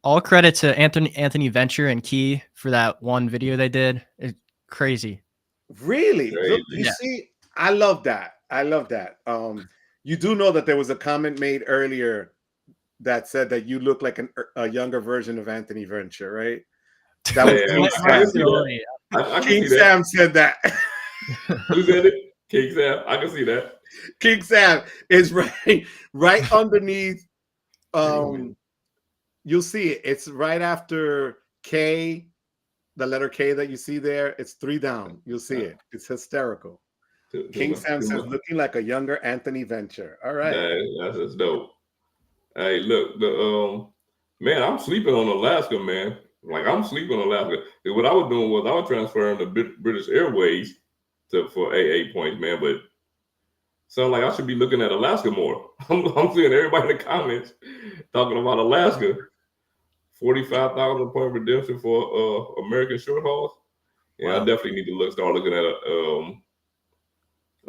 All credit to Anthony Venture and Key for that one video they did. It's crazy. Really? Look, you see, I love that. You do know that there was a comment made earlier that said that you look like a younger version of Anthony Venture, right? That was King Sam said that. Who said it? King Sam. I can see that. King Sam is right underneath. You'll see it. It's right after K, the letter K that you see there. It's 3 down. You'll see it. It's hysterical. King Sam says, looking like a younger Anthony Venture. All right. That's dope. Hey, look, man, I'm sleeping on Alaska, man. Like, I'm sleeping on Alaska. What I was doing was I was transferring to British Airways for AA points, man. But sound like I should be looking at Alaska more. I'm seeing everybody in the comments talking about Alaska. 45,000 point redemption for American short hauls. Yeah, wow. I definitely need to start looking at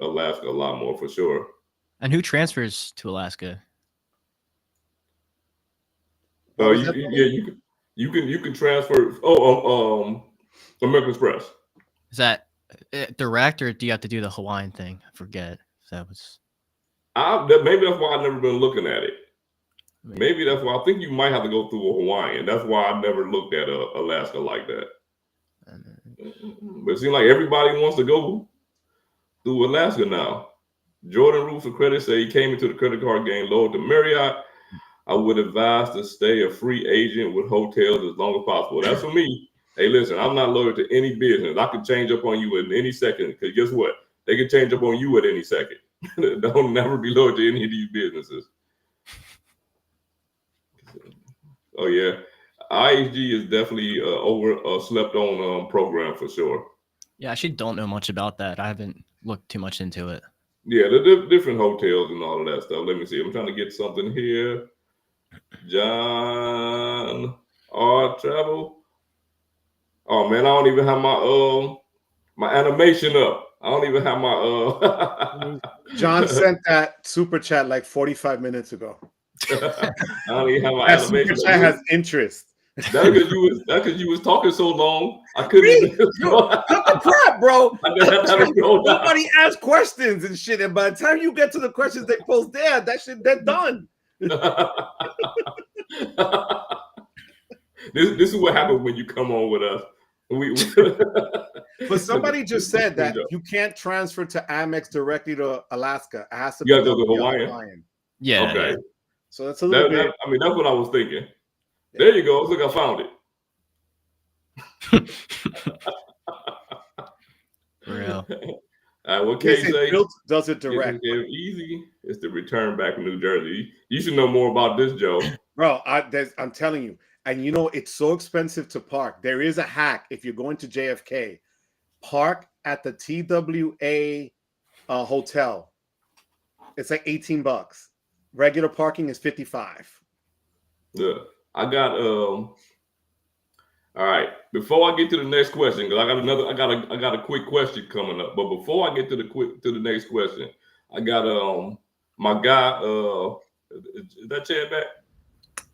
Alaska a lot more for sure. And who transfers to Alaska? You You can transfer. American Express. Is that direct, or do you have to do the Hawaiian thing? I forget. That was. Maybe that's why I've never been looking at it. Maybe that's why I think you might have to go through a Hawaiian. That's why I never looked at Alaska like that. But it seems like everybody wants to go through Alaska now. Jordan Roof of Credit say he came into the credit card game loyal to Marriott. I would advise to stay a free agent with hotels as long as possible. That's for me. Hey, listen, I'm not loyal to any business. I can change up on you in any second, because guess what? They can change up on you at any second. Don't never be loyal to any of these businesses. Oh, yeah. IHG is definitely slept on program for sure. Yeah, I actually don't know much about that. I haven't looked too much into it. Yeah, the different hotels and all of that stuff. Let me see. I'm trying to get something here. John R. Travel. Oh man, I don't even have my animation up. I don't even have my John sent that super chat like 45 minutes ago. I don't even have my That animation. super chat has interest. That's because you was talking so long. I couldn't. Cut the crap, bro. I just had to go down. Nobody asks questions and shit, and by the time you get to the questions they post there, that shit they're done. This is what happens when you come on with us. But somebody just said that you can't transfer to Amex directly to Alaska. It has to You be have to go to Hawaiian. Yeah. Okay. So that's a little bit. I mean, that's what I was thinking. There you go. Look, I found it. Real. What Kay say? Bilt does it direct. It's easy. It's the return back from New Jersey. You should know more about this, Joe. Bro, I'm telling you. And you know, it's so expensive to park. There is a hack if you're going to JFK. Park at the TWA hotel. It's like $18. Regular parking is $55. Yeah. I got all right. Before I get to the next question, because I got a quick question coming up. But before I get to the next question, I got my guy is that Chad back?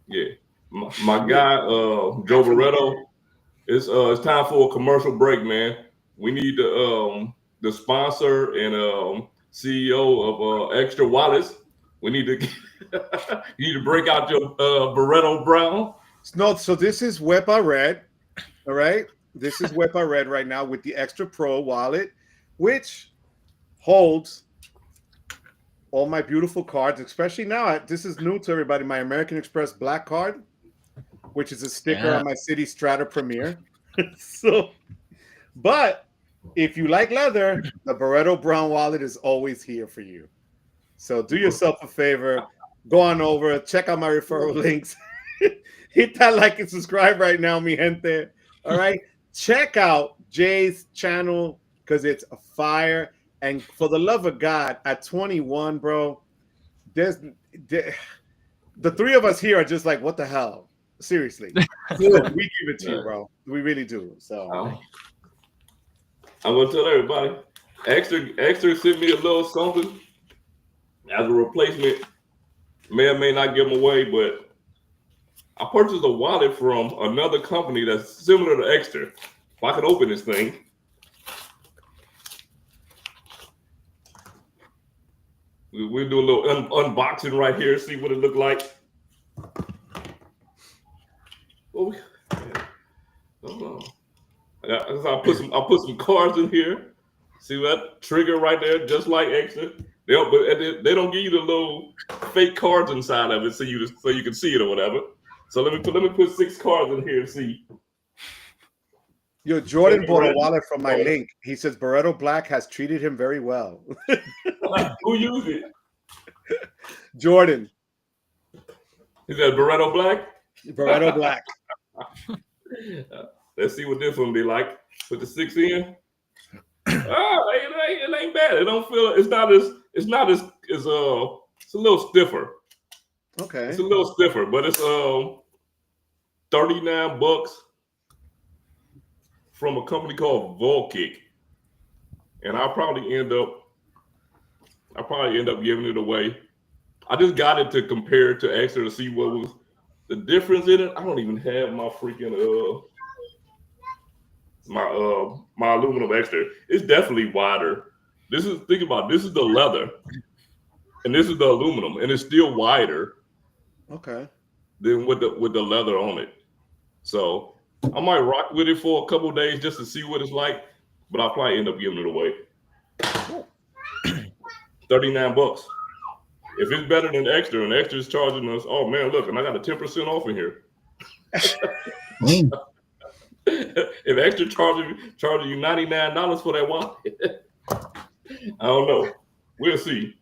Yeah. My guy Joe Barreto. It's time for a commercial break, man. We need the sponsor and CEO of Extra Wallets. We need to you need to break out your Barreto Brown. No, so this is Wepa Red. All right. This is Wepa Red right now with the Extra Pro wallet, which holds all my beautiful cards, especially now. This is new to everybody. My American Express Black card, which is a sticker on my City Strata Premier. So, but if you like leather, the Barreto Brown wallet is always here for you. So do yourself a favor, go on over, check out my referral links, hit that like and subscribe right now, mi gente. All right, check out Jay's channel because it's a fire. And for the love of God, at 21, bro, the three of us here are just like, what the hell? Seriously, so we give it to you, bro. We really do. So I'm gonna tell everybody, extra sent me a little something as a replacement. May or may not give them away, but I purchased a wallet from another company that's similar to Extra. If I could open this thing. We'll do a little unboxing right here, see what it looked like. I'll put some cards in here. See that trigger right there, just like Extra. They don't give you the little fake cards inside of it, so you can see it or whatever. So let me put 6 cards in here and see. Yo, Jordan bought a wallet from my link. He says Barreto Black has treated him very well. Who used it? Jordan. Is that Barreto Black? Barreto Black. Let's see what this one be like. Put the 6 in. It ain't bad. It don't feel. It's not as. It's a little stiffer. Okay. It's a little stiffer, but it's $39 from a company called Volkick, and I'll probably end up giving it away. I just got it to compare it to Extra to see what was the difference in it, I don't even have my freaking my aluminum extra. It's definitely wider. Think about it, this is the leather, and this is the aluminum, and it's still wider. Okay. Than with the leather on it. So I might rock with it for a couple of days just to see what it's like, but I'll probably end up giving it away. $39. If it's better than extra, and extra is charging us, oh man, look, and I got a 10% off in here. If extra charging you $99 for that wallet, I don't know. We'll see.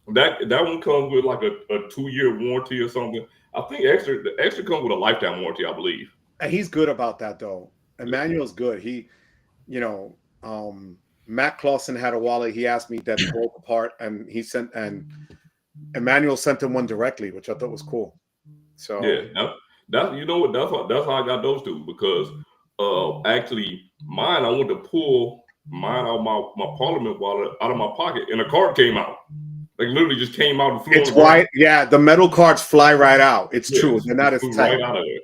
That one comes with like a 2-year warranty or something. I think the extra comes with a lifetime warranty, I believe. And he's good about that though. Emmanuel's good. He, Matt Clausen had a wallet. He asked me that broke apart, and Emmanuel sent him one directly, which I thought was cool. So yeah, that's how I got those two, because actually mine, I went to pull mine out my Parliament wallet out of my pocket, and a card came out. Like literally just came out and flew. It's white. Yeah, the metal cards fly right out. It's true. They're not as tight. Right out of there.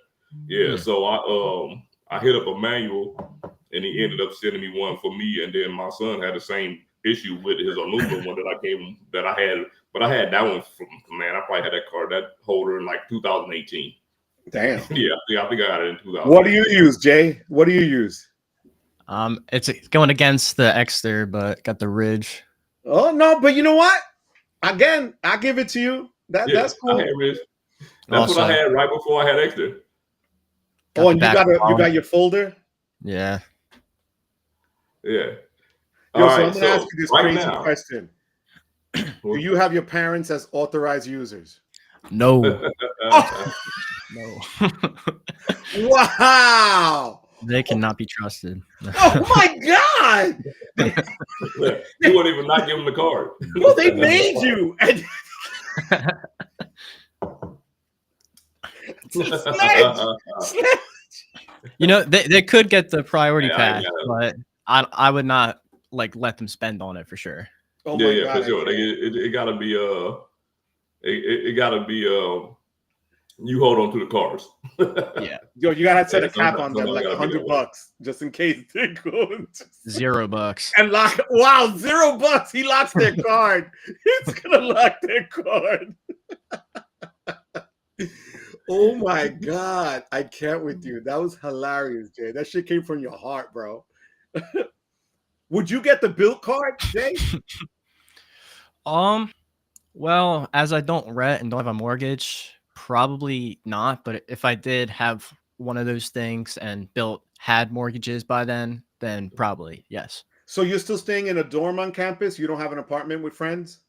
Yeah. So I hit up Emmanuel, and he ended up sending me one for me, and then my son had the same issue with his aluminum one that I had, but I had that one from, man, I probably had that holder in like 2018. Damn. Yeah, I think I got it in 2000. What do you use, Jay? What do you use? It's going against the Exter, but got the Ridge. Oh no, but you know what? Again, I give it to you. That's cool. That's what I had right before I had Extra. Oh, and you got your folder? Yeah. Yeah. Yo, so I'm gonna ask you this crazy question. Do you have your parents as authorized users? No. No. Wow. They cannot be trusted. Oh my God! You wouldn't even not give them the card. Well, they made you. Sledge. You know, they could get the priority pass, but I would not let them spend on it for sure. Oh my God, for sure. It gotta be it gotta be you hold on to the cars. Yeah. Yo, you gotta set a cap on them, like $100, just in case they go. $0. And lock. Wow, $0. He locks their card. He's gonna lock their card. Oh my God, I can't with you. That was hilarious, Jay. That shit came from your heart, bro. Would you get the Bilt card, Jay? Well, as I don't rent and don't have a mortgage, probably not. But if I did have one of those things and Bilt had mortgages by then probably yes. So you're still staying in a dorm on campus? You don't have an apartment with friends?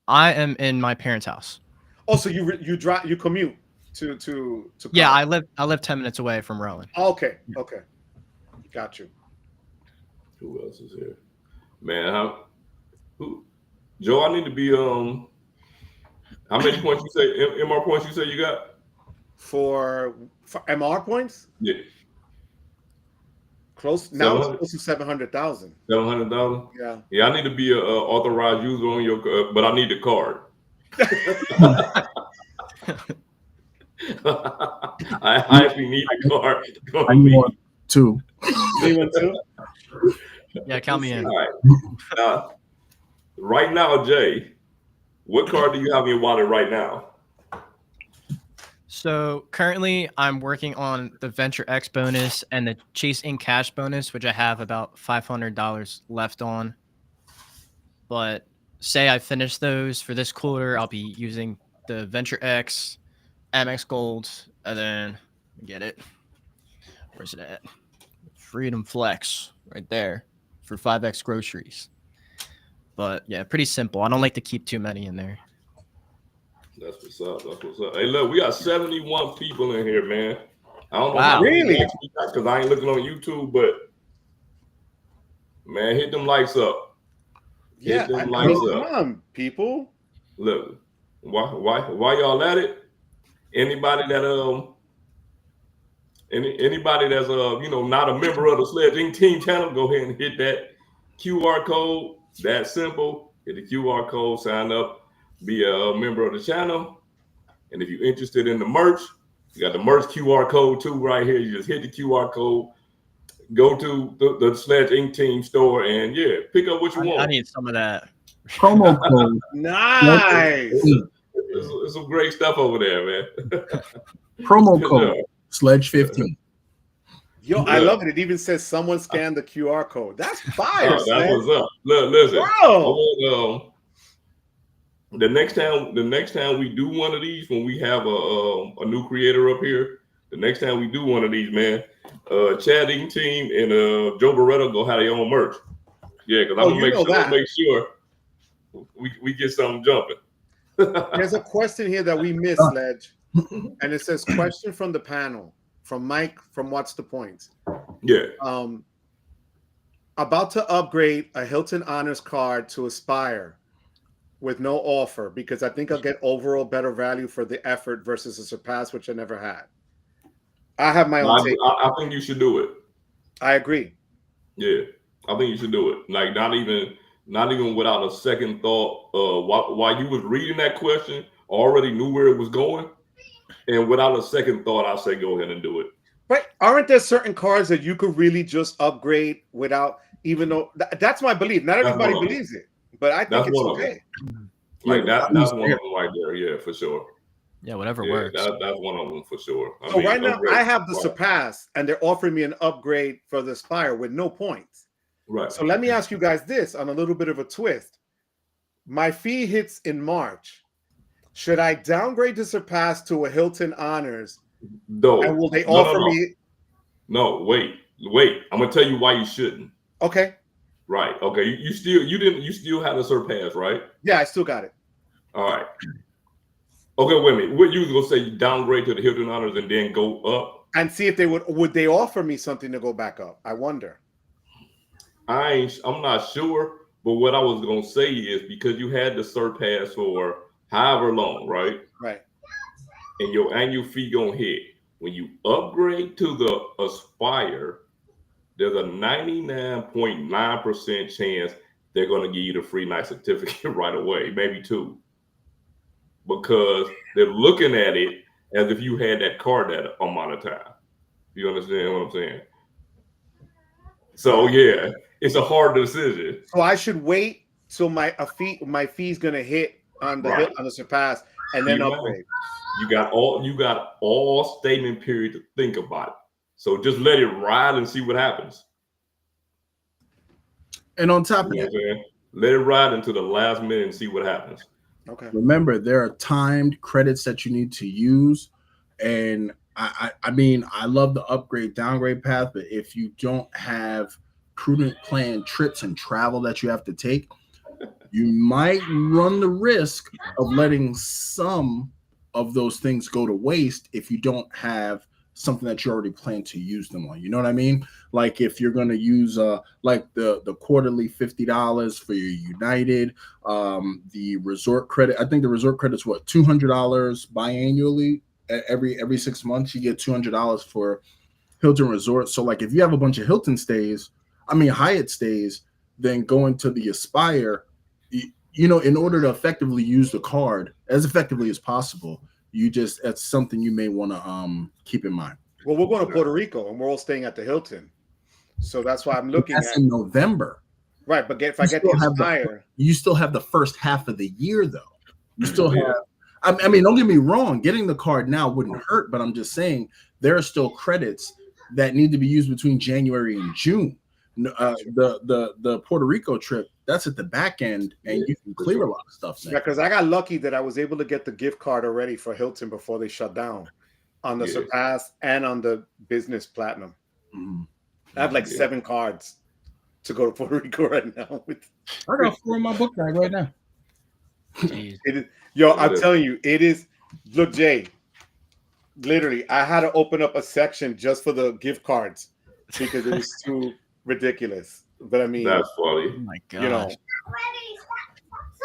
I am in my parents' house. Oh, so you commute to yeah, I live 10 minutes away from Rowan. Okay, got you. Who else is here, man? Joe, I need to be how many points you say MR points you say you got for MR points? Yeah, close now. It's close to 700,000. 700,000. Yeah. I need to be a authorized user on your, but I need the card. I actually need the card. I need one too. You want too? Yeah, count me in. All right. Right now, Jay, what card do you have in your wallet right now? So currently I'm working on the Venture X bonus and the CharisMic cash bonus, which I have about $500 left on. But say I finish those for this quarter, I'll be using the Venture X, Amex Gold, and then get it. Where's it at? Freedom Flex right there for 5X groceries. But yeah, pretty simple. I don't like to keep too many in there. That's what's up. Hey, look, we got 71 people in here, man. I don't know wow. Really? Because I ain't looking on YouTube, but man, hit them likes up. Yeah, them likes come up. on, people. Look, why y'all at it? Anybody that anybody that's not a member of the SledgeInc team channel, go ahead and hit that QR code. That simple. Hit the QR code, sign up, be a member of the channel. And if you're interested in the merch, You got the merch QR code too right here. You just hit the QR code, go to the SledgeInc team store, and yeah, pick up what you want. I need some of that. Promo code. Nice. It's some great stuff over there, man. Promo Good code job. Sledge15. Yo, I love it. It even says someone scanned the QR code. That's fire. That's what's up. Look, listen. Bro. The next time we do one of these, when we have a new creator up here, the next time we do one of these, man, Chad Eaton team and Joe Barretto go have their own merch. Yeah, because I'm gonna make sure we get something jumping. There's a question here that we missed, Sledge, and it says question from the panel from Mike from What's the Point? Yeah. About to upgrade a Hilton Honors card to Aspire with no offer because I think I'll get overall better value for the effort versus a Surpass, which I never had. I have my own take. I think you should do it. I agree. Yeah, I think you should do it. Like not even without a second thought. While you was reading that question, I already knew where it was going, and without a second thought, I say go ahead and do it. But aren't there certain cards that you could really just upgrade without, even though that's my belief. Not everybody believes it, but I think it's okay. Like that's one of them right there. Yeah, for sure. Yeah, whatever works. That's one of them for sure. So right now I have the Surpass, and they're offering me an upgrade for the Aspire with no points. Right. So let me ask you guys this on a little bit of a twist. My fee hits in March. Should I downgrade the Surpass to a Hilton Honors? No. And will they offer me? No, wait. I'm gonna tell you why you shouldn't. Okay. Right. Okay. You still have the Surpass, right? Yeah, I still got it. All right. Okay, wait a minute. What you was gonna say? You downgrade to the Hilton Honors and then go up and see if they would they offer me something to go back up? I wonder. I'm not sure, but what I was gonna say is because you had the Surpass for however long, right? Right. And your annual fee gonna hit. When you upgrade to the Aspire, there's a 99.9% chance they're gonna give you the free night certificate right away, maybe two. Because they're looking at it as if you had that card that amount of time. You understand what I'm saying? So yeah, it's a hard decision. So I should wait till my fee's gonna hit on the Surpass and then upgrade. You got all statement period to think about it. So just let it ride and see what happens. And on top of that, let it ride until the last minute and see what happens. Okay. Remember, there are timed credits that you need to use, and I mean, I love the upgrade downgrade path, but if you don't have prudent planned trips and travel that you have to take, you might run the risk of letting some of those things go to waste if you don't have something that you already plan to use them on. You know what I mean? Like if you're going to use like the quarterly $50 for your United, the resort credit. I think the resort credit's what, $200 biannually. Every 6 months you get $200 for Hilton Resort. So like if you have a bunch of Hilton stays, I mean Hyatt stays, then going to the Aspire, you know, in order to effectively use the card as effectively as possible, that's something you may want to keep in mind. Well, we're going to Puerto Rico and we're all staying at the Hilton, so that's why I'm looking at in November, right? But if I get the Aspire, you still have the first half of the year though. You still have. I mean, don't get me wrong. Getting the card now wouldn't hurt, but I'm just saying there are still credits that need to be used between January and June. The Puerto Rico trip, that's at the back end, and you can clear a lot of stuff now. Yeah, because I got lucky that I was able to get the gift card already for Hilton before they shut down on the Surpass and on the Business Platinum. Mm-hmm. I have like 7 cards to go to Puerto Rico right now. I got 4 in my book bag right now. It is, yo, I'm telling you, it is. Look, Jay, literally, I had to open up a section just for the gift cards because it was too ridiculous. But I mean, that's funny. Oh my god! You know,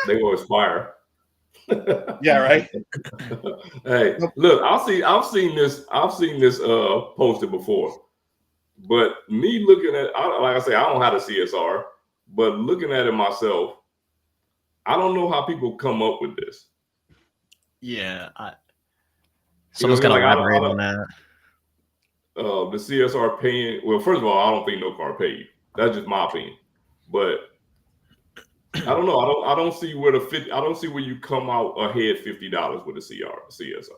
they will Aspire. Yeah, right. Hey, look, I've seen this posted before, but me looking at, like I say, I don't have the CSR, but looking at it myself, I don't know how people come up with this. Yeah, Someone's got to elaborate on that. The CSR paying. Well, first of all, I don't think no card paid. That's just my opinion. But I don't know. I don't see where I don't see where you come out ahead $50 with a CSR.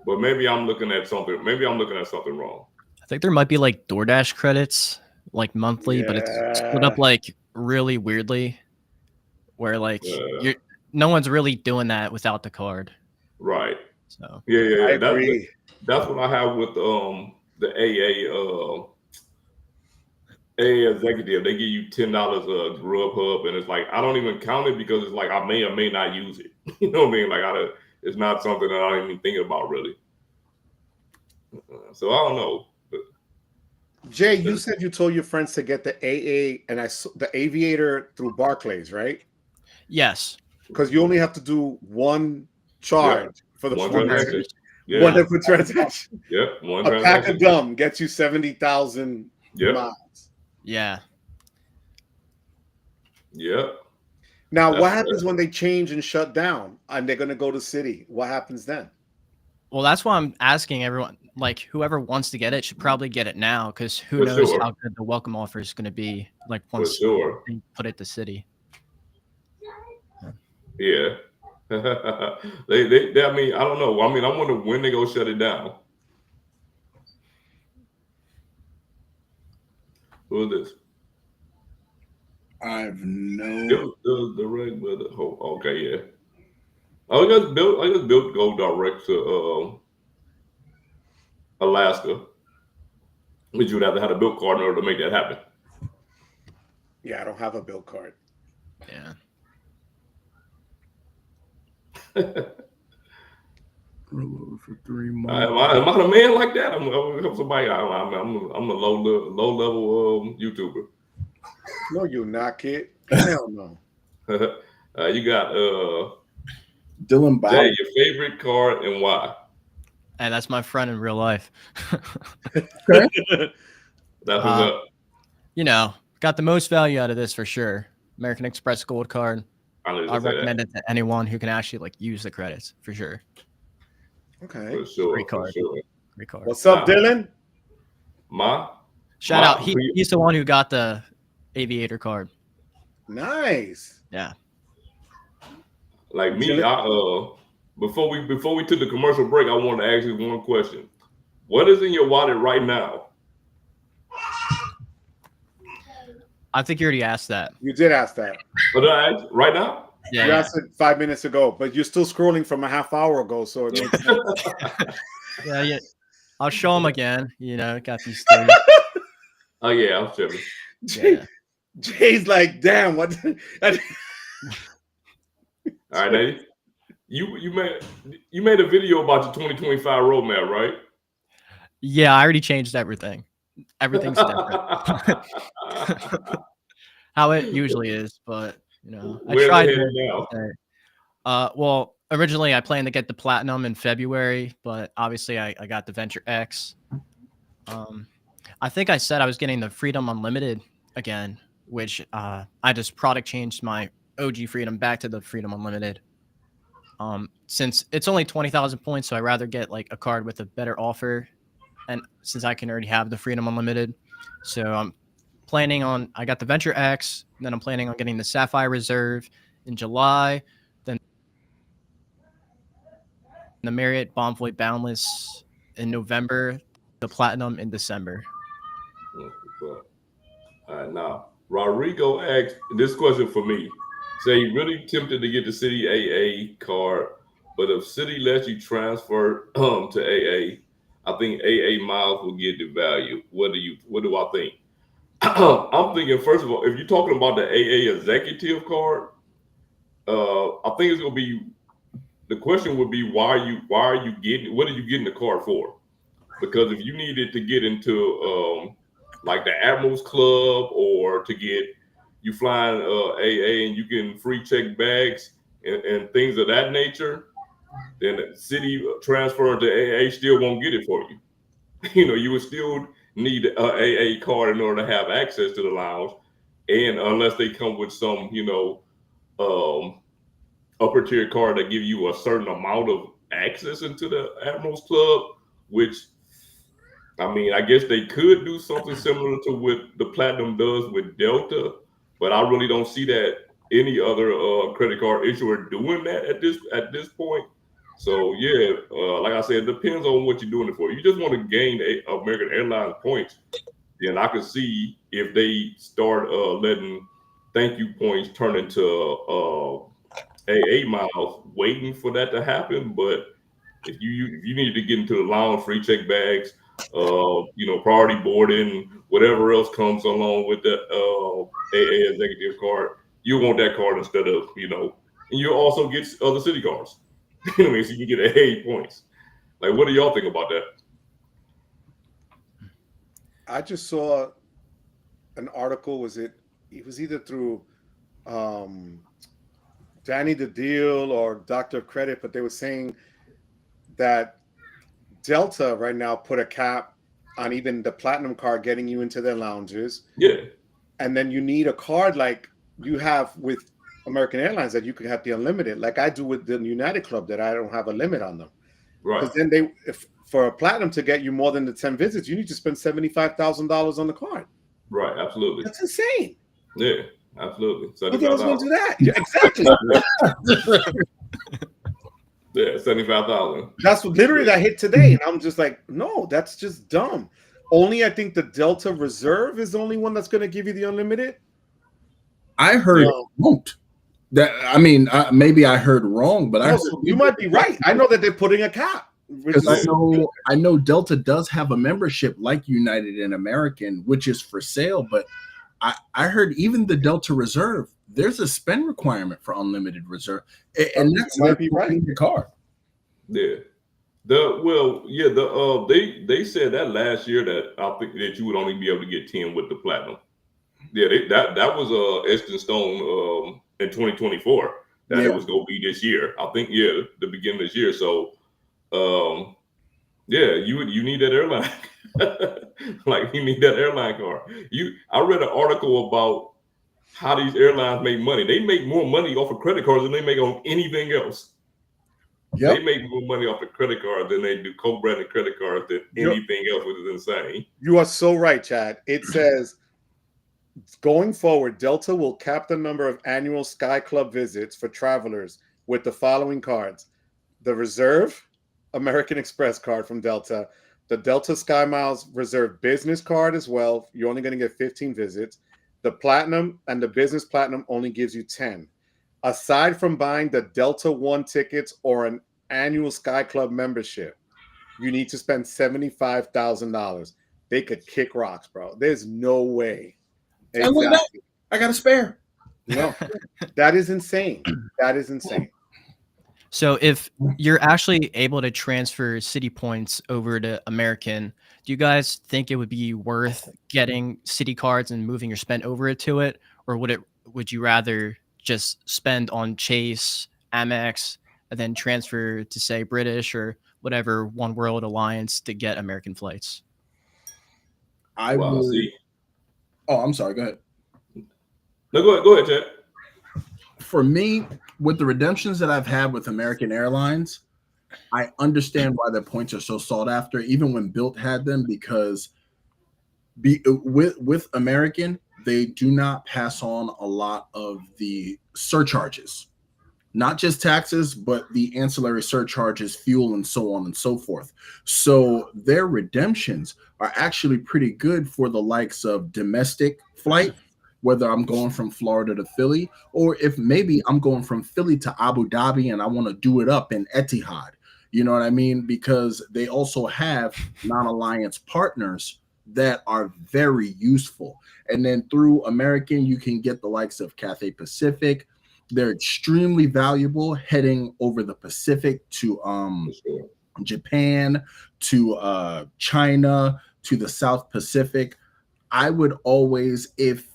But maybe I'm looking at something. Maybe I'm looking at something wrong. I think there might be like DoorDash credits, like monthly, but it's split up like really weirdly, where like no one's really doing that without the card. Right. So yeah. I agree. That's what I have with the AA executive. They give you $10 a Grubhub, and it's like I don't even count it because it's like I may or may not use it. You know what I mean? Like it's not something that I don't even think about really. So I don't know. Jay, you said you told your friends to get the AA and the Aviator through Barclays, right? Yes. Because you only have to do one charge for the one one transaction. One different transaction. Yep. One A transaction. pack of gum gets you 70,000 miles. Yeah. Yep. Now, what happens when they change and shut down and they're going to go to city? What happens then? Well, that's why I'm asking everyone, like whoever wants to get it should probably get it now, because who knows how good the welcome offer is going to be, like once they put it to city. Yeah. I mean, I don't know. I mean, I wonder when they go shut it down. Who is this? I have no. The regular. Okay, yeah. I just built go direct to Alaska. But you would have to have a Bilt card in order to make that happen. Yeah, I don't have a Bilt card. Yeah. For 3 months. Am I a man like that? I'm somebody. I'm a low level YouTuber. No, you're not, kid. Hell no. You got Dylan Bow. Jay, your favorite card and why? And that's my friend in real life. That's what's up. You know, got the most value out of this for sure. American Express Gold Card. I recommend it to anyone who can actually like use the credits for sure. Okay. For sure. Great card. Sure. Great card. What's up, Dylan? Shout out. He's the one who got the Aviator card. Nice. Yeah. Like me, before we took the commercial break, I wanted to ask you one question. What is in your wallet right now? I think you already asked that. You did ask that. But right now? Yeah. You asked it 5 minutes ago, but you're still scrolling from a half hour ago, so it makes sense. Yeah. I'll show him again. You know, got these things. Oh yeah, I'm tripping. Jay's like, damn, what? All right, Nate. You made a video about your 2025 roadmap, right? Yeah, I already changed everything. Everything's different. How it usually is, but you know, I tried now. Well, originally I planned to get the platinum in February, but obviously I got the Venture X. I think I said I was getting the Freedom Unlimited again, which I just product changed my OG Freedom back to the Freedom Unlimited. Since it's only 20,000 points, so I'd rather get like a card with a better offer. And since I can already have the Freedom Unlimited, so I'm planning on, I got the Venture X, then I'm planning on getting the Sapphire Reserve in July, then the Marriott Bonvoy Boundless in November, the Platinum in December. All right, now Rodrigo asked this question for me. Say, really tempted to get the City AA card, but if City lets you transfer to AA, I think AA miles will get the value. What do I think? I'm thinking, first of all, if you're talking about the AA executive card, I think it's gonna be, the question would be, what are you getting the card for? Because if you needed to get into like the Admirals Club, or to get you flying AA and you can free check bags and things of that nature, then the City transferring to AA still won't get it for you. You know, you would still need an AA card in order to have access to the lounge, and unless they come with some, you know, upper tier card that give you a certain amount of access into the Admirals Club, which, I mean, I guess they could do something similar to what the Platinum does with Delta, but I really don't see that any other credit card issuer doing that at this point. So yeah, like I said, it depends on what you're doing it for. You just want to gain American Airlines points, then I can see if they start letting thank you points turn into AA miles, waiting for that to happen. But if you need to get into the lounge, free check bags, priority boarding, whatever else comes along with the AA executive card, you want that card instead of, and you also get other city cards. So you can get AA points. Like, what do y'all think about that? I just saw an article. It was either through Danny the Deal or Dr. Credit, but they were saying that Delta right now put a cap on even the Platinum card getting you into their lounges. Yeah. And then you need a card like you have with American Airlines that you can have the unlimited, like I do with the United Club, that I don't have a limit on them. Right. Because then for a Platinum to get you more than the 10 visits, you need to spend $75,000 on the card. Right. Absolutely. That's insane. Yeah. Absolutely. Who else want to do that? Yeah, exactly. Yeah, 75,000. That's literally that hit today, and I'm just like, no, that's just dumb. Only I think the Delta Reserve is the only one that's going to give you the unlimited. I heard it won't. That, I mean, maybe I heard wrong, but you might be right. I know that they're putting a cap. Because I know Delta does have a membership like United and American, which is for sale. But I heard even the Delta Reserve, there's a spend requirement for unlimited reserve, and that's might be right. The card. Yeah. They said that last year that I think that you would only be able to get 10 with the Platinum. Yeah, that was etched in stone in 2024 that it was gonna be this year. I think the beginning of this year. So you need that airline. Like, you need that airline card. I read an article about how these airlines make money. They make more money off of credit cards than they make on anything else. Yep. They make more money off the credit card than they do co-branded credit cards than anything else, which is insane. You are so right, Chad. It says, going forward, Delta will cap the number of annual Sky Club visits for travelers with the following cards: the Reserve American Express card from Delta, the Delta Sky Miles Reserve Business card as well. You're only going to get 15 visits. The Platinum and the Business Platinum only gives you 10. Aside from buying the Delta One tickets or an annual Sky Club membership, you need to spend $75,000. They could kick rocks, bro. There's no way. Exactly. I got a spare. No, that is insane. That is insane. So if you're actually able to transfer city points over to American, do you guys think it would be worth getting city cards and moving your spend over to it? Or would you rather just spend on Chase, Amex, and then transfer to, say, British or whatever One World Alliance to get American flights? See. Oh, I'm sorry. Go ahead. No, go ahead, Chad. For me, with the redemptions that I've had with American Airlines, I understand why their points are so sought after, even when Bilt had them, because with American, they do not pass on a lot of the surcharges, not just taxes, but the ancillary surcharges, fuel, and so on and so forth. So their redemptions are actually pretty good for the likes of domestic flight, whether I'm going from Florida to Philly, or if maybe I'm going from Philly to Abu Dhabi and I want to do it up in Etihad. You know what I mean? Because they also have non-alliance partners that are very useful. And then through American, you can get the likes of Cathay Pacific. They're extremely valuable heading over the Pacific to Japan, to China, to the South Pacific. I would always, if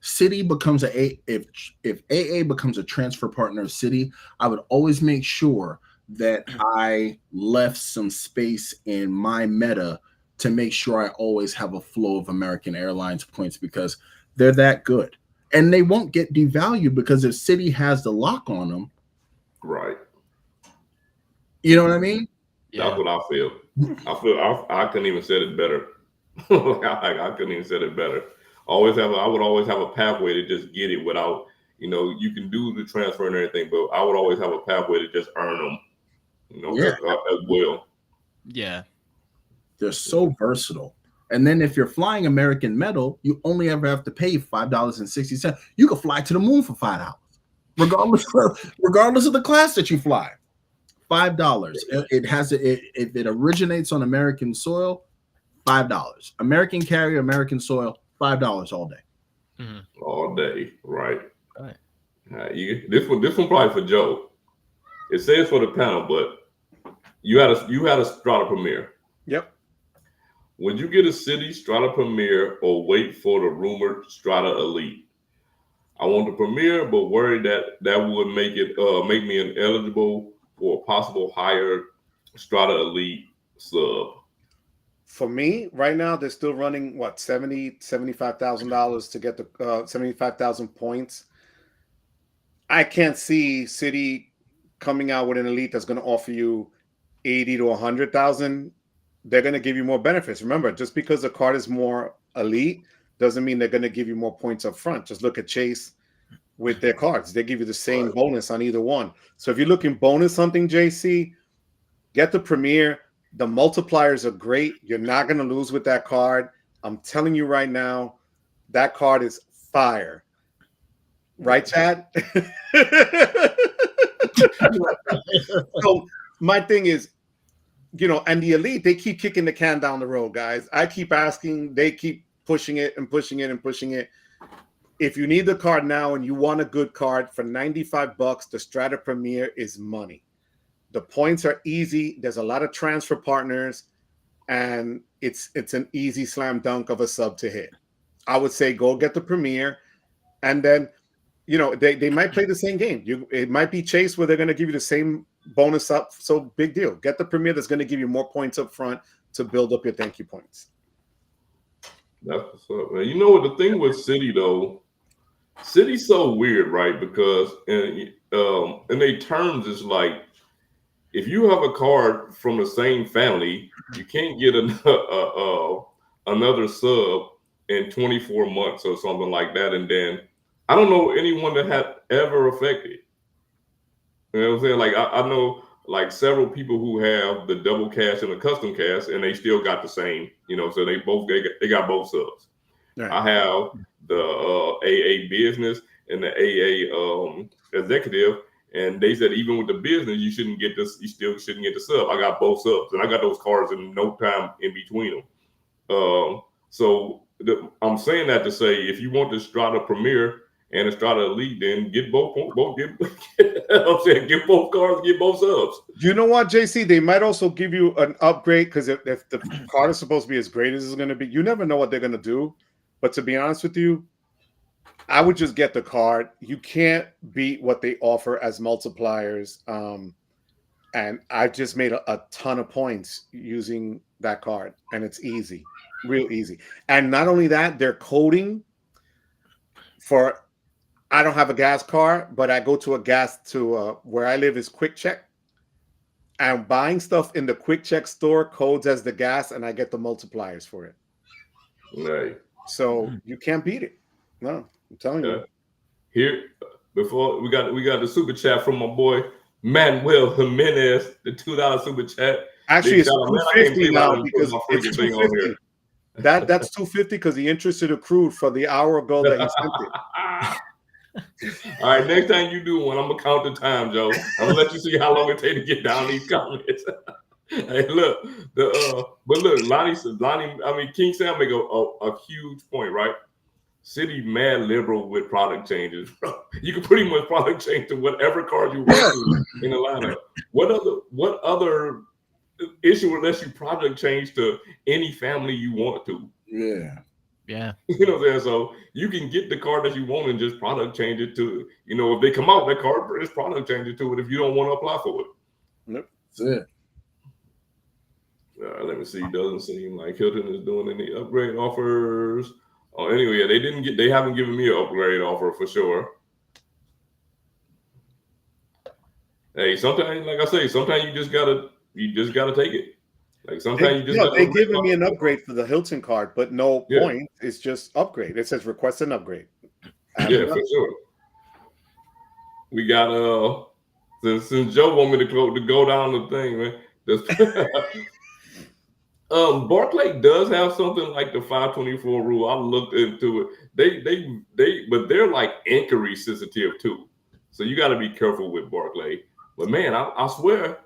Citi becomes if AA becomes a transfer partner of Citi, I would always make sure that I left some space in my meta to make sure I always have a flow of American Airlines points, because they're that good. And they won't get devalued, because if Citi has the lock on them. Right. You know what I mean? That's what I feel. I couldn't even say it better. I couldn't even say it better. I would always have a pathway to just get it without, you can do the transfer and everything, but I would always have a pathway to just earn them, as well. Yeah. They're so versatile. And then if you're flying American Metal, you only ever have to pay $5.60. You can fly to the moon for $5, regardless of the class that you fly. $5. If it originates on American soil, $5. American carrier, American soil, $5 all day. Mm-hmm. All day, right? Right. This one probably for Joe. It says for the panel, but you had a Strata Premier. Yep. Would you get a City Strata Premier or wait for the rumored Strata Elite? I want the Premier, but worried that would make me ineligible for a possible higher Strata Elite sub. For me, right now, they're still running what $75,000 to get the 75,000 points. I can't see City coming out with an Elite that's going to offer you 80 to 100,000. They're going to give you more benefits. Remember, just because the card is more elite doesn't mean they're going to give you more points up front. Just look at Chase with their cards. They give you the same bonus on either one. So if you're looking bonus something, JC, get the Premier. The multipliers are great. You're not going to lose with that card. I'm telling you right now, that card is fire. Right, Chad? So my thing is, and the Elite, they keep kicking the can down the road, guys. I keep asking, they keep pushing it and pushing it and pushing it. If you need the card now and you want a good card for $95, the Strata Premier is money. The points are easy. There's a lot of transfer partners, and it's an easy slam dunk of a sub to hit. I would say go get the Premier, and then they might play the same game. It might be Chase where they're going to give you the same bonus up. So big deal. Get the Premier that's going to give you more points up front to build up your thank you points. That's what's up, man. You know what the thing with City though? City's so weird, right? Because in their terms, it's like if you have a card from the same family, you can't get another sub in 24 months or something like that. And then I don't know anyone that had ever affected. You know what I'm saying? Like I know like several people who have the double cash and the custom cash, and they still got the same. So they got both subs. Right. I have the AA business and the AA executive, and they said even with the business, you shouldn't get this. You still shouldn't get the sub. I got both subs, and I got those cards in no time in between them. I'm saying that to say if you want the Strata Premier and the Strata Elite, then get both. I'm saying get both cards, get both subs. You know what, JC? They might also give you an upgrade because if the card is supposed to be as great as it's going to be, you never know what they're going to do. But to be honest with you, I would just get the card. You can't beat what they offer as multipliers. And I just made a ton of points using that card, and it's easy, real easy. And not only that, they're coding for. I don't have a gas card, but I go to where I live is Quick Check. I'm buying stuff in the Quick Check store, codes as the gas, and I get the multipliers for it. Right. So you can't beat it. No, I'm telling you. Here, before we got the super chat from my boy Manuel Jimenez, the $2 super chat. Actually, it's $2.50 now because it's $2.50. That's $2.50 because the interest accrued for the hour ago that you sent it. All right, next time you do one, I'm gonna count the time, Joe. I'm gonna let you see how long it takes to get down these comments. Hey, look, but look, King Sam make a huge point, right? City mad liberal with product changes. You can pretty much product change to whatever card you want to in the lineup. What other issue lets you product change to any family you want to? Yeah. Yeah. You know what I'm saying? So you can get the card that you want and just product change it to, if they come out, that card, just product change it to it if you don't want to apply for it. Yep. That's it. Let me see. Doesn't seem like Hilton is doing any upgrade offers. Oh, anyway, they haven't given me an upgrade offer for sure. Hey, sometimes, like I say, sometimes you just gotta take it. Like sometimes you just No, gotta they giving me an upgrade for the Hilton card, but no point. It's just upgrade. It says request an upgrade. Yeah, for sure. We got since Joe want me to go down the thing, man. Barclay does have something like the 524 rule. I looked into it. But they're like inquiry sensitive too. So you got to be careful with Barclay. But man, I swear,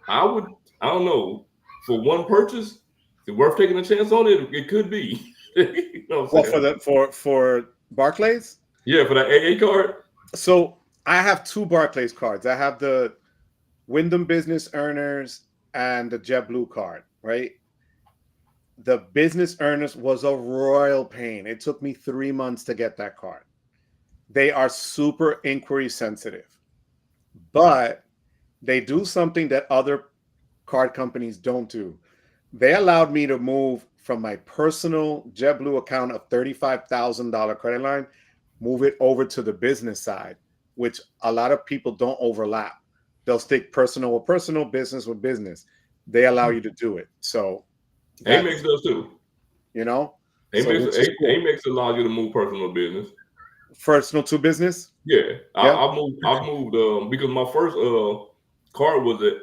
I don't know, for one purchase, is it worth taking a chance on it? It could be. You know what I'm saying? For Barclays? Yeah, for that AA card. So I have two Barclays cards. I have the Wyndham Business Earners and the JetBlue card, right? The Business Earners was a royal pain. It took me 3 months to get that card. They are super inquiry sensitive, but they do something that other card companies don't do. They allowed me to move from my personal JetBlue account of $35,000 credit line, move it over to the business side, which a lot of people don't overlap. They'll stick personal with personal, business with business. They allow you to do it. So Amex does too. You know? Amex allows you to move personal business. Personal to business? Yeah. I moved because my first card was the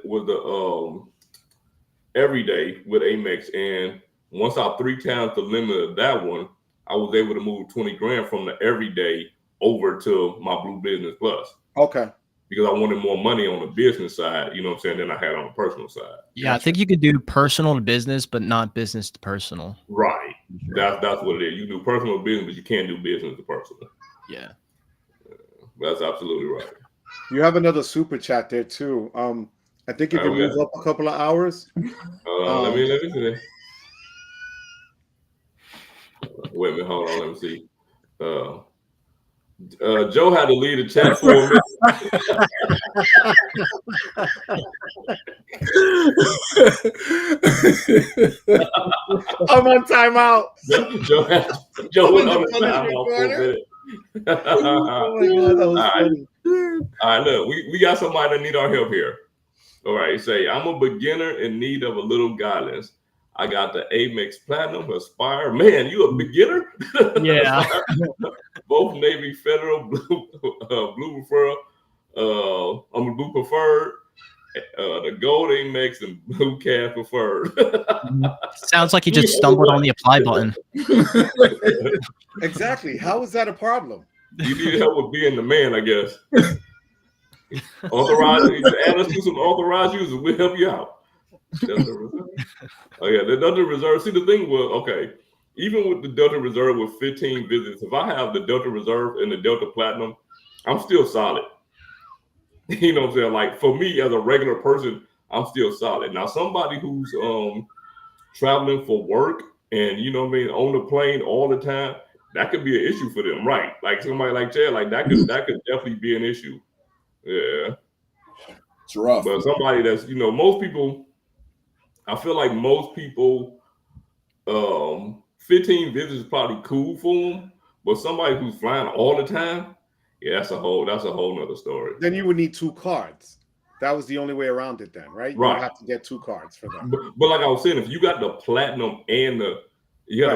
everyday with Amex, and once I 3 times the limit of that one, I was able to move 20 grand from the everyday over to my Blue Business Plus. Okay. Because I wanted more money on the business side, you know what I'm saying, than I had on the personal side. Yeah, I think you could do personal to business, but not business to personal. Right. That's what it is. You do personal to business, but you can't do business to personal. Yeah. That's absolutely right. You have another super chat there too. I think you can move up a couple of hours. Let me see. Wait a minute, hold on, let me see. Joe had to leave the chat for a minute. I'm on timeout. Joe went on the timeout for a minute. Oh my God, that was funny. All right, look, we got somebody that need our help here. All right, say, I'm a beginner in need of a little guidance. I got the Amex Platinum, Aspire. Man, you a beginner? Yeah. Both Navy Federal, Blue Referral. I'm a Blue Preferred, the Gold Amex, and Blue Cash Preferred. Sounds like you just stumbled on the apply button. Exactly. How is that a problem? You need help with being the man, I guess. Authorized, add us to some authorized users. We'll help you out. Oh yeah, the Delta Reserve. See, the thing was, okay, even with the Delta Reserve with 15 visits, if I have the Delta Reserve and the Delta Platinum, I'm still solid. You know what I'm saying? Like for me as a regular person, I'm still solid. Now somebody who's traveling for work and you know what I mean, on the plane all the time, that could be an issue for them, right? Like somebody like Chad, like that could definitely be an issue. Yeah. It's rough. But somebody that's, you know, most people, I feel like most people, 15 visits is probably cool for them. But somebody who's flying all the time, yeah, that's a whole nother story. Then you would need 2 cards. That was the only way around it then, right? Right. You have to get 2 cards for that. But like I was saying, if you got the platinum and the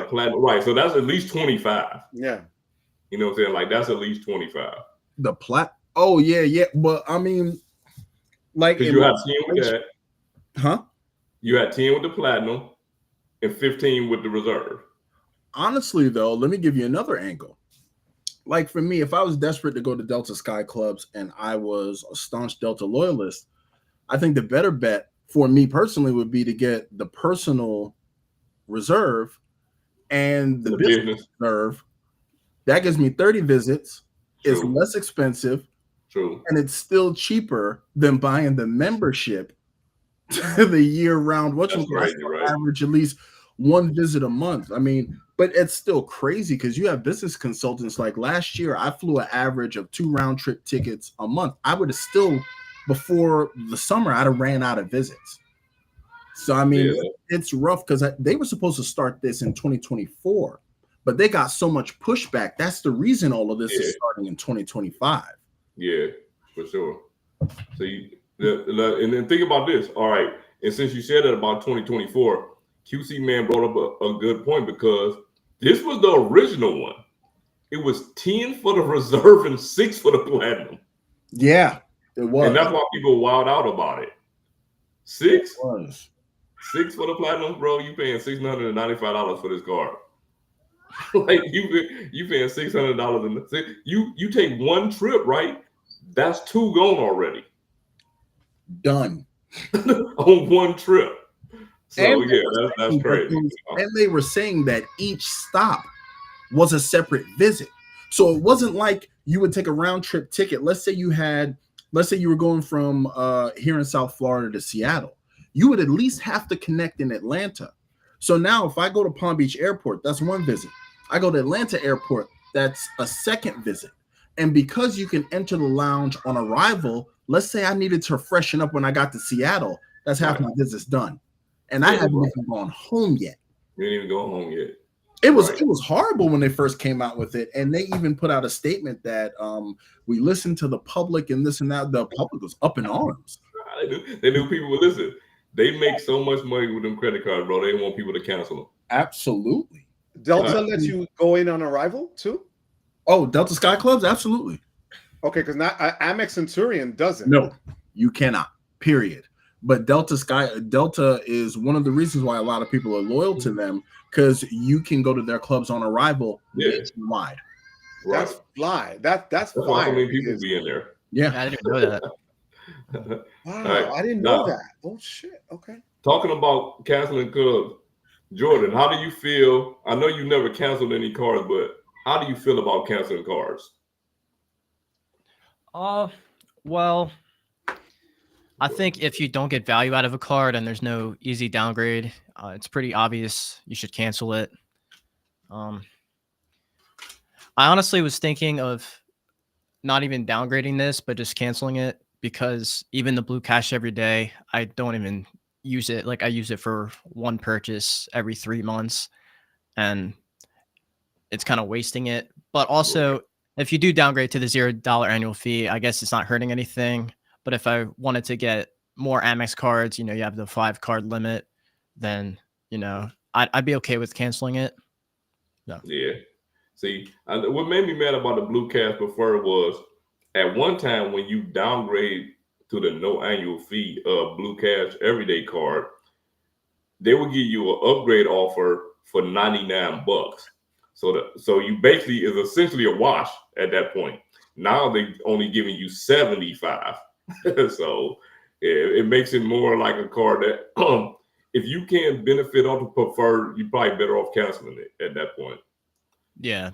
platinum, right? So that's at least 25. Yeah. You know what I'm saying? Like that's at least 25. The Oh yeah. But I mean, like you had 10 with that. Huh? You had 10 with the platinum and 15 with the reserve. Honestly, though, let me give you another angle. Like for me, if I was desperate to go to Delta Sky Clubs and I was a staunch Delta loyalist, I think the better bet for me personally would be to get the personal reserve and the business reserve. That gives me 30 visits. True. It's less expensive. True. And it's still cheaper than buying the membership to the year-round. Average at least 1 visit a month. I mean, but it's still crazy because you have business consultants. Like last year, I flew an average of 2 round-trip tickets a month. I would have still, before the summer, I'd have ran out of visits. So, I mean, it's rough because they were supposed to start this in 2024, but they got so much pushback. That's the reason all of this is starting in 2025. Yeah, for sure. So And then think about this. All right. And since you said that about 2024, QC Man brought up a good point because this was the original one. It was 10 for the reserve and 6 for the platinum. Yeah, it was. And that's why people wild out about it. 6? It was. 6 for the platinum, bro. You paying $695 for this card. Like you paying $600 and you take one trip, right? That's 2 gone already. Done. On one trip. So And yeah, that's crazy. And they were saying that each stop was a separate visit. So it wasn't like you would take a round trip ticket. Let's say you were going from here in South Florida to Seattle. You would at least have to connect in Atlanta. So now if I go to Palm Beach Airport, that's one visit. I go to Atlanta Airport, that's a second visit. And because you can enter the lounge on arrival, let's say I needed to freshen up when I got to Seattle, that's half my visit's done. And I haven't even gone home yet. You didn't even go home yet. It was horrible when they first came out with it. And they even put out a statement that we listened to the public and this and that. The public was up in arms. They knew people would listen. They make so much money with them credit cards, bro. They want people to cancel them. Absolutely. Delta lets you go in on arrival too? Oh, Delta Sky Clubs? Absolutely. Okay, because not Amex Centurion doesn't. No, you cannot. Period. But Delta is one of the reasons why a lot of people are loyal to them, because you can go to their clubs on arrival nationwide. Right. That's fly. That's why fly. so many people be in there. Yeah, I didn't know that. Wow, Right. I didn't know that. Oh shit. Okay. Talking about canceling clubs, Jordan, how do you feel? I know you never canceled any cards, but how do you feel about canceling cards? Well, I think if you don't get value out of a card and there's no easy downgrade, it's pretty obvious you should cancel it. I honestly was thinking of not even downgrading this, but just canceling it, because even the Blue Cash every day, I don't even use it. Like I use it for one purchase every 3 months, and it's kind of wasting it. But also, if you do downgrade to the $0 annual fee, I guess it's not hurting anything. But if I wanted to get more Amex cards, you have the 5 card limit, then, I'd be okay with canceling it. No. Yeah. See, what made me mad about the Blue Cash Preferred was at one time when you downgrade to the no annual fee Blue Cash Everyday card, they would give you an upgrade offer for $99. So you basically is essentially a wash at that point. Now they only giving you $75. So it makes it more like a card that if you can't benefit off the preferred, you're probably better off canceling it at that point. Yeah.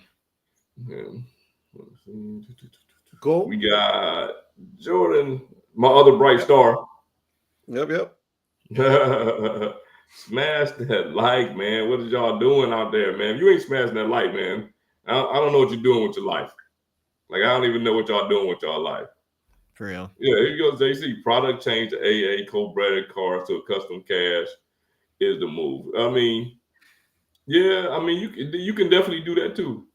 Go. We got Jordan, my other bright star. Yep. Smash that like, man. What is y'all doing out there, man? If you ain't smashing that like, man, I don't know what you're doing with your life. Like, I don't even know what y'all doing with y'all life. For real. Yeah, here you go, JC. Product change to AA co-branded cards to a custom cash is the move. I mean, yeah, I mean, you can definitely do that too.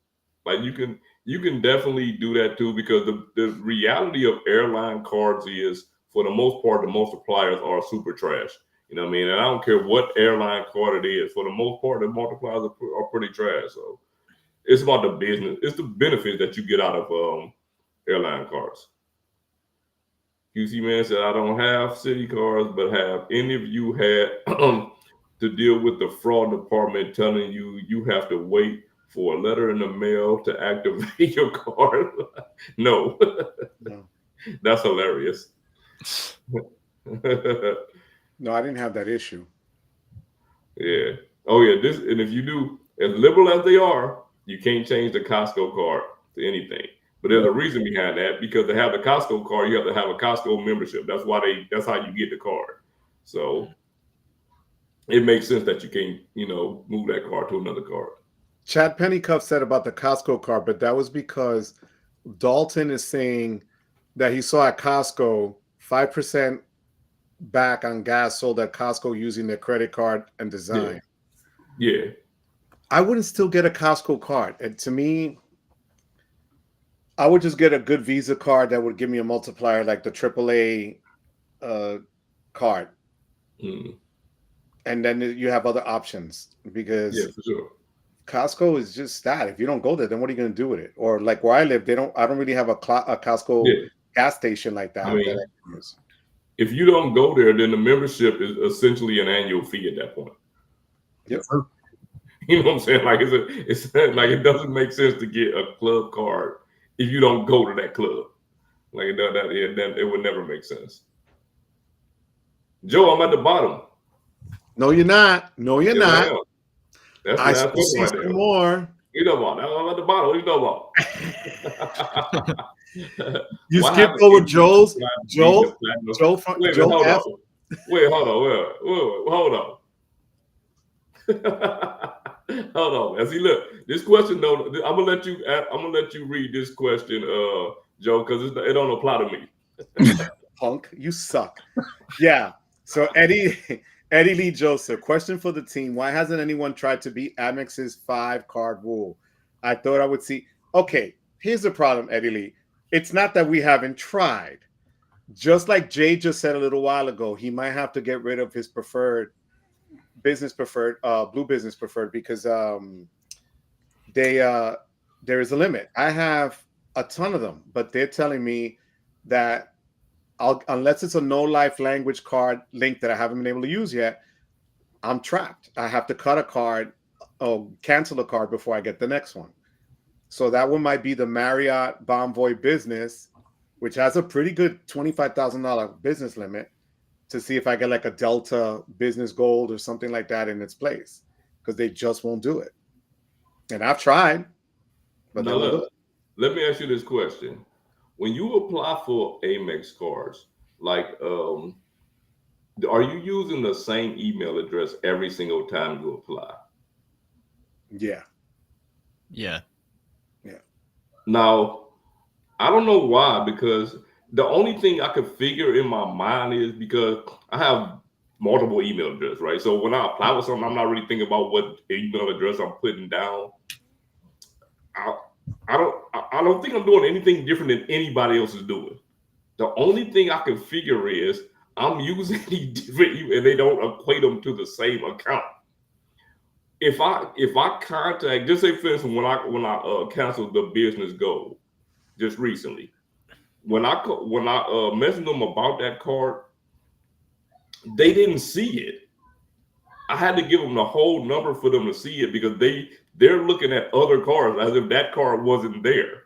Like you can definitely do that too, because the reality of airline cards is, for the most part, the multipliers are super trash. You know what I mean? And I don't care what airline card it is. For the most part, the multipliers are pretty trash. So it's about the business. It's the benefits that you get out of airline cards. QC Man said, I don't have city cards, but have any of you had to deal with the fraud department telling you have to wait for a letter in the mail to activate your card? No. That's hilarious. No, I didn't have that issue. Yeah. Oh, yeah. And if you do, as liberal as they are, you can't change the Costco card to anything. But there's a reason behind that, because to have the Costco card, you have to have a Costco membership. That's how you get the card. So it makes sense that you can't, move that card to another card. Chad Pennycuff said about the Costco card, but that was because Dalton is saying that he saw at Costco 5% back on gas sold at Costco using their credit card and design. Yeah. I wouldn't still get a Costco card. And to me, I would just get a good Visa card that would give me a multiplier like the AAA card, Mm. and then you have other options because Yeah, for sure. Costco is just that. If you don't go there, then what are you going to do with it? Or like where I live, I don't really have a Costco Yeah. gas station like that. I mean, that I can use. if you don't go there, then the membership is essentially an annual fee at that point. Yep. You know what I'm saying? Like it's like it doesn't make sense to get a club card if you don't go to that club. Like it would never make sense. Joe, I'm at the bottom. No, you're not. No, you're Yes, not. That's I the last still question see right some there. more. You know about? I'm at the bottom. What you know about? You What skipped happened over if you Joe's decide to Joe. beat the platinum? Joe from Wait, Joe hold F. on. Wait, hold on. Hold on. Hold on. As he look, this question though, I'm gonna let you read this question, Joe, because it don't apply to me. Punk, you suck. Yeah. So Eddie Lee Joseph, question for the team: why hasn't anyone tried to beat Amex's 5-card rule? I thought I would see. Okay, here's the problem, Eddie Lee. It's not that we haven't tried. Just like Jay just said a little while ago, he might have to get rid of his blue business preferred, because there is a limit. I have a ton of them, but they're telling me that unless it's a no life language card link that I haven't been able to use yet, I'm trapped. I have to cut a card or cancel a card before I get the next one. So that one might be the Marriott Bonvoy Business, which has a pretty good $25,000 business limit, to see if I get like a Delta Business Gold or something like that in its place, because they just won't do it. And I've tried, but now look, let me ask you this question. When you apply for Amex cards, like, are you using the same email address every single time you apply? Yeah. Yeah. Now, I don't know why, because the only thing I could figure in my mind is because I have multiple email addresses, right? So when I apply for something, I'm not really thinking about what email address I'm putting down. I don't think I'm doing anything different than anybody else is doing. The only thing I can figure is I'm using these different emails and they don't equate them to the same account. If I contact, just say for instance, when I canceled the business goal just recently, when I messaged them about that card, they didn't see it. I had to give them the whole number for them to see it, because they're looking at other cards as if that card wasn't there.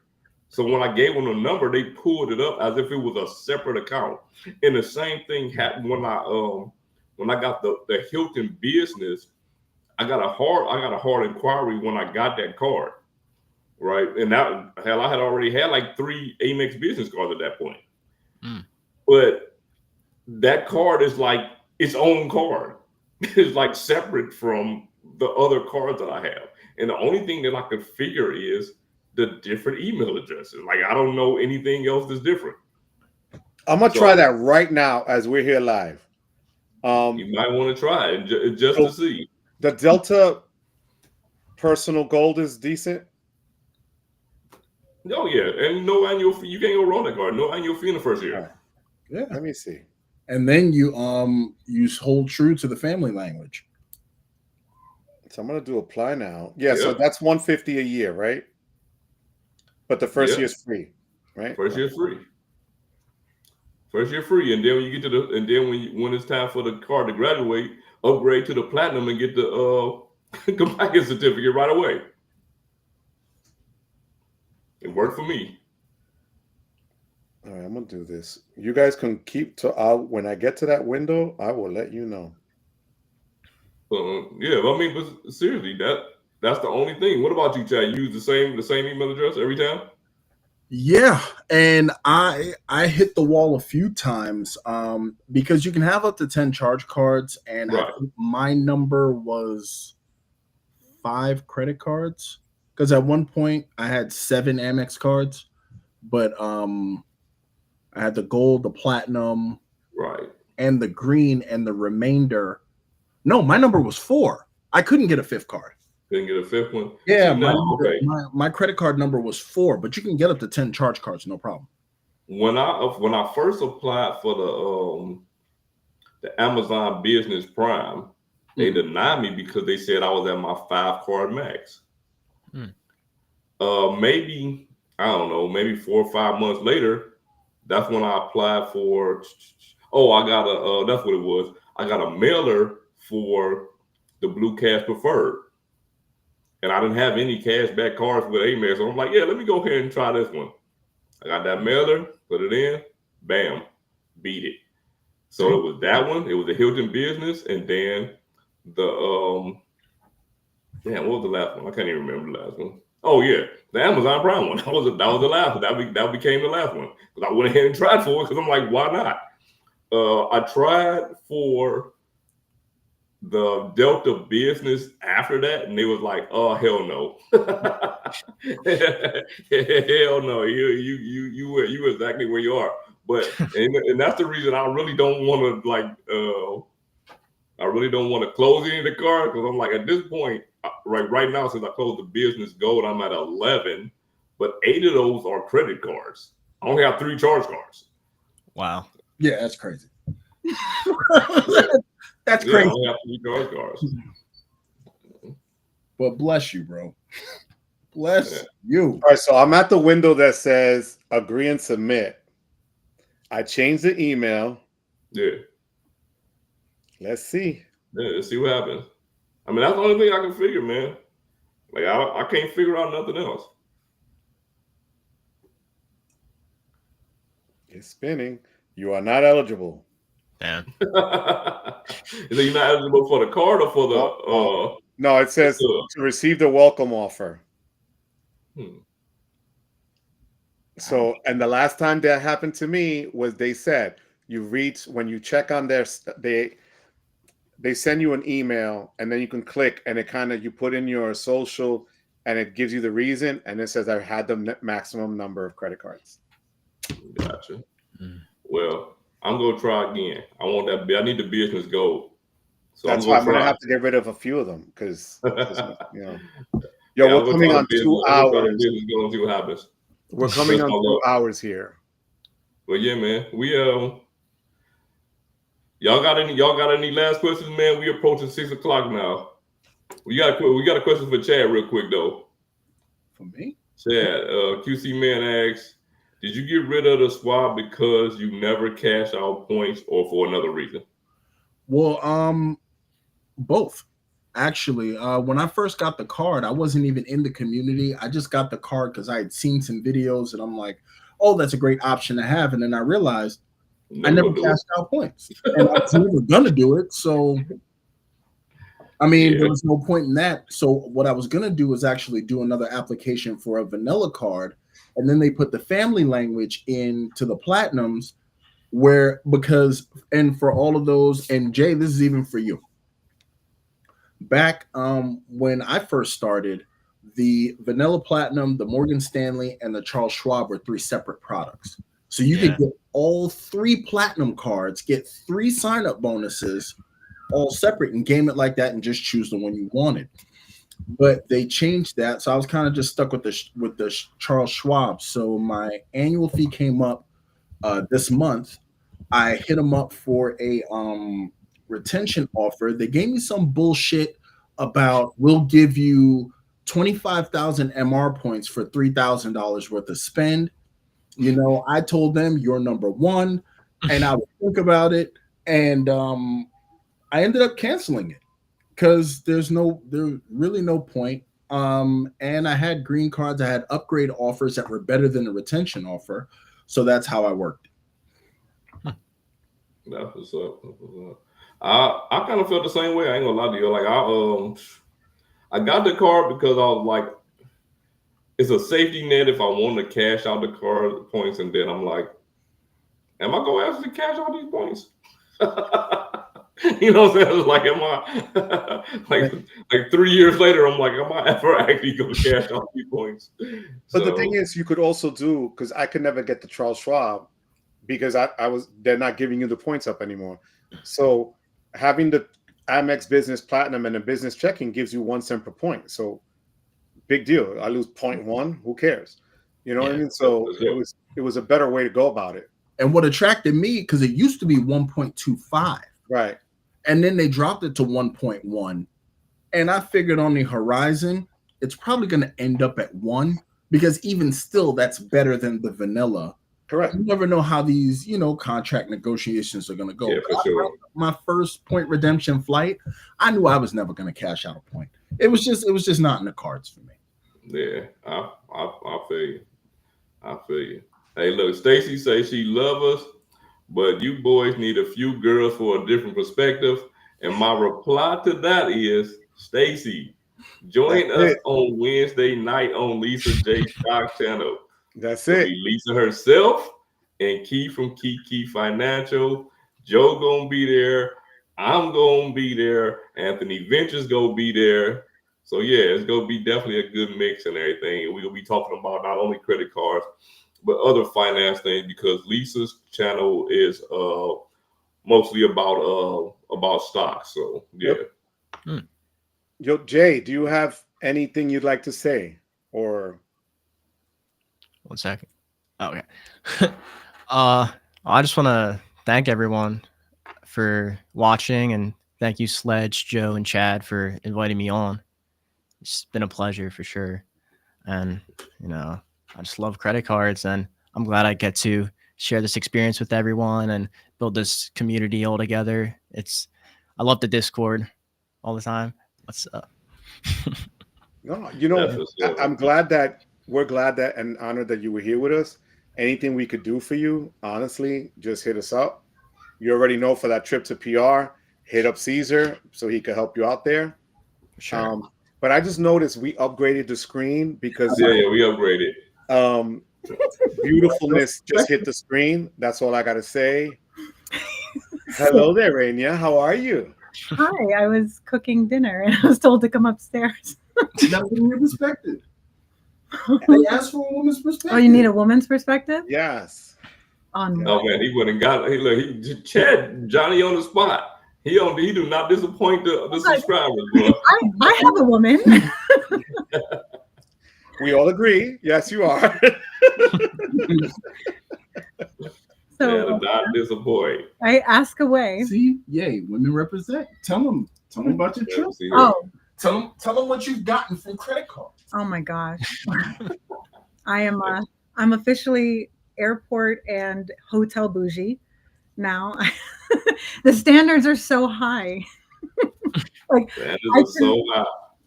So when I gave them the number, they pulled it up as if it was a separate account. And the same thing happened when I got the Hilton Business. I got a hard inquiry when I got that card, right? And I had already had like 3 Amex Business cards at that point. But that card is like its own card. It's like separate from the other cards that I have. And the only thing that I could figure is the different email addresses. Like, I don't know anything else that's different. I'm gonna try that right now as we're here live. You might want to try it just to see. The Delta Personal Gold is decent. Oh yeah, and no annual fee. You can't go wrong that card. No annual fee in the first year. Right. Yeah. Let me see. And then you hold true to the family language. So I'm gonna do apply now. Yeah. So that's $150 a year, right? But the first year is free, right? First year free. First year free, and then when you get to when it's time for the card to graduate, upgrade to the platinum and get the compliance certificate right away. It worked for me. All right, I'm gonna do this. You guys can keep when I get to that window, I will let you know. Yeah, I mean, but seriously, that's the only thing. What about you, Chad? You use the same email address every time? Yeah, and I hit the wall a few times because you can have up to 10 charge cards, and right. I think my number was 5 credit cards, because at one point I had 7 Amex cards, but I had the gold, the platinum, right, and the green, and the remainder. No, my number was 4. I couldn't get a 5th card. Couldn't get a 5th one? Yeah, my credit card number was 4, but you can get up to 10 charge cards, no problem. when I first applied for the Amazon Business Prime, they denied me because they said I was at my 5-card max. Maybe, I don't know, maybe 4 or 5 months later, that's when I applied for. I got that's what it was. I got a mailer for the Blue Cash Preferred, and I didn't have any cashback cards with Amex, so I'm like, yeah, let me go ahead and try this one. I got that mailer, put it in, bam, beat it. So it was that one. It was the Hilton Business, and then the what was the last one? I can't even remember the last one. Oh yeah, the Amazon Prime one. That was the last one. That became the last one because I went ahead and tried for it because I'm like, why not? I tried for the Delta Business after that, and they was like, "Oh hell no, hell no, you exactly where you are." But and that's the reason I really don't want to close any of the cards because I'm like, at this point, right now, since I closed the Business Gold, I'm at 11, but 8 of those are credit cards. I only have 3 charge cards. Wow. Yeah, that's crazy. That's crazy. I only have 3 charge cards. But bless you, bro. Bless you. All right, so I'm at the window that says agree and submit. I changed the email. Yeah. Let's see. Yeah, let's see what happens. I mean, that's the only thing I can figure, man. Like, I can't figure out nothing else. It's spinning. You are not eligible. Damn. Is you're not eligible for the card or for the No, it says to receive the welcome offer. So, and the last time that happened to me was they said when you check on their, they send you an email and then you can click and it you put in your social and it gives you the reason and it says I had the maximum number of credit cards. Gotcha. Well, I'm gonna try again. I want that. I need the Business Gold. So that's why I'm gonna have to get rid of a few of them because we're coming on 2 hours. See what happens. We're coming on 2 hours here. Well, yeah, man. We y'all got any last questions, man? We approaching 6 o'clock now. We got a question for Chad real quick though. For me? Chad, QC man asks, did you get rid of the swap because you never cash out points or for another reason? Well, both. Actually, when I first got the card, I wasn't even in the community. I just got the card because I had seen some videos and I'm like, oh, that's a great option to have. And then I realized I never cashed out points and I was never going to do it. So, I mean, there was no point in that. So what I was going to do is actually do another application for a vanilla card. And then they put the family language into the platinums and for all of those, and Jay, this is even for you. Back when I first started, the Vanilla Platinum, the Morgan Stanley, and the Charles Schwab were 3 separate products. So you could get all 3 platinum cards, get 3 sign-up bonuses, all separate, and game it like that and just choose the one you wanted. But they changed that, so I was kind of just stuck with the Charles Schwab. So my annual fee came up this month. I hit them up for a retention offer. They gave me some bullshit about we'll give you 25,000 MR points for $3,000 worth of spend. I told them you're number one, and I would think about it, and I ended up canceling it because there's really no point. And I had green cards. I had upgrade offers that were better than the retention offer, so that's how I worked. That's what's up. I kind of felt the same way. I ain't gonna lie to you. Like I got the card because I was like, it's a safety net if I want to cash out the card points, and then I'm like, am I gonna actually cash out these points? You know what I'm saying? Like, am I like 3 years later? I'm like, am I ever actually gonna cash out these points? But the thing is, you could also do, because I could never get the Charles Schwab because they're not giving you the points up anymore. So having the Amex Business Platinum and a business checking gives you 1 cent per point. So big deal. I lose 0.1. Who cares? You know what I mean? So it was a better way to go about it. And what attracted me, because it used to be 1.25. Right. And then they dropped it to 1.1. And I figured on the horizon, it's probably going to end up at 1, because even still, that's better than the vanilla. Correct. You never know how these, contract negotiations are going to go. Yeah, for sure. My first point redemption flight, I knew I was never going to cash out a point. It was just not in the cards for me. Yeah, I feel you. I feel you. Hey, look, Stacy says she love us, but you boys need a few girls for a different perspective. And my reply to that is, Stacy, join us on Wednesday night on Lisa J. Stock channel. That's It'll it. be Lisa herself and Key from Key Financial. Joe gonna be there. I'm gonna be there. Anthony Ventures gonna be there. So yeah, it's gonna be definitely a good mix and everything. We're gonna be talking about not only credit cards, but other finance things, because Lisa's channel is mostly about stocks. So yeah. Yep. Yo, Jay, do you have anything you'd like to say? Or 1 second. Okay. I just want to thank everyone for watching, and thank you, Sledge, Joe, and Chad, for inviting me on. It's been a pleasure for sure. And, I just love credit cards, and I'm glad I get to share this experience with everyone and build this community all together. I love the Discord all the time. What's up? no, I'm glad that we're glad that and honored that you were here with us. Anything we could do for you, honestly, just hit us up. You already know, for that trip to PR, hit up Caesar so he could help you out there. Sure. But I just noticed we upgraded the screen because Yeah, we upgraded. Beautifulness just hit the screen. That's all I gotta say. Hello there, Rainier. How are you? Hi, I was cooking dinner and I was told to come upstairs. That's your perspective. They asked for a woman's perspective. Oh, you need a woman's perspective? Yes. Oh man, he wouldn't got it. He Chad Johnny on the spot. He do not disappoint the subscribers, bro. I have a woman. We all agree. Yes, you are. So yeah, not disappoint. I ask away. See, yay, women represent. Tell them about your trip. Oh, Tell them what you've gotten from credit cards. oh my gosh. I'm officially airport and hotel bougie now. The standards are so high.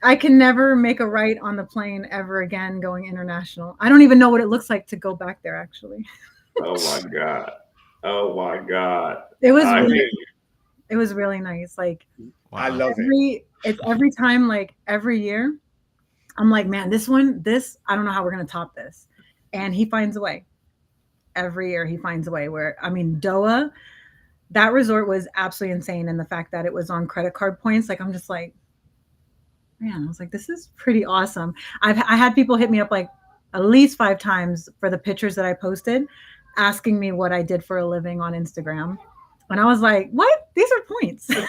I can never make a right on the plane ever again going international. I don't even know what it looks like to go back there, actually. Oh my God. It was really nice. Like, Wow. I love it. It's every time, like every year, I'm like, man, this I don't know how we're gonna top this. And he finds a way. Every year he finds a way. Doha, that resort was absolutely insane. And the fact that it was on credit card points, like I'm just like, man, I was like, this is pretty awesome. I had people hit me up like at least 5 times for the pictures that I posted, asking me what I did for a living on Instagram. And I was like, what? These are points. That's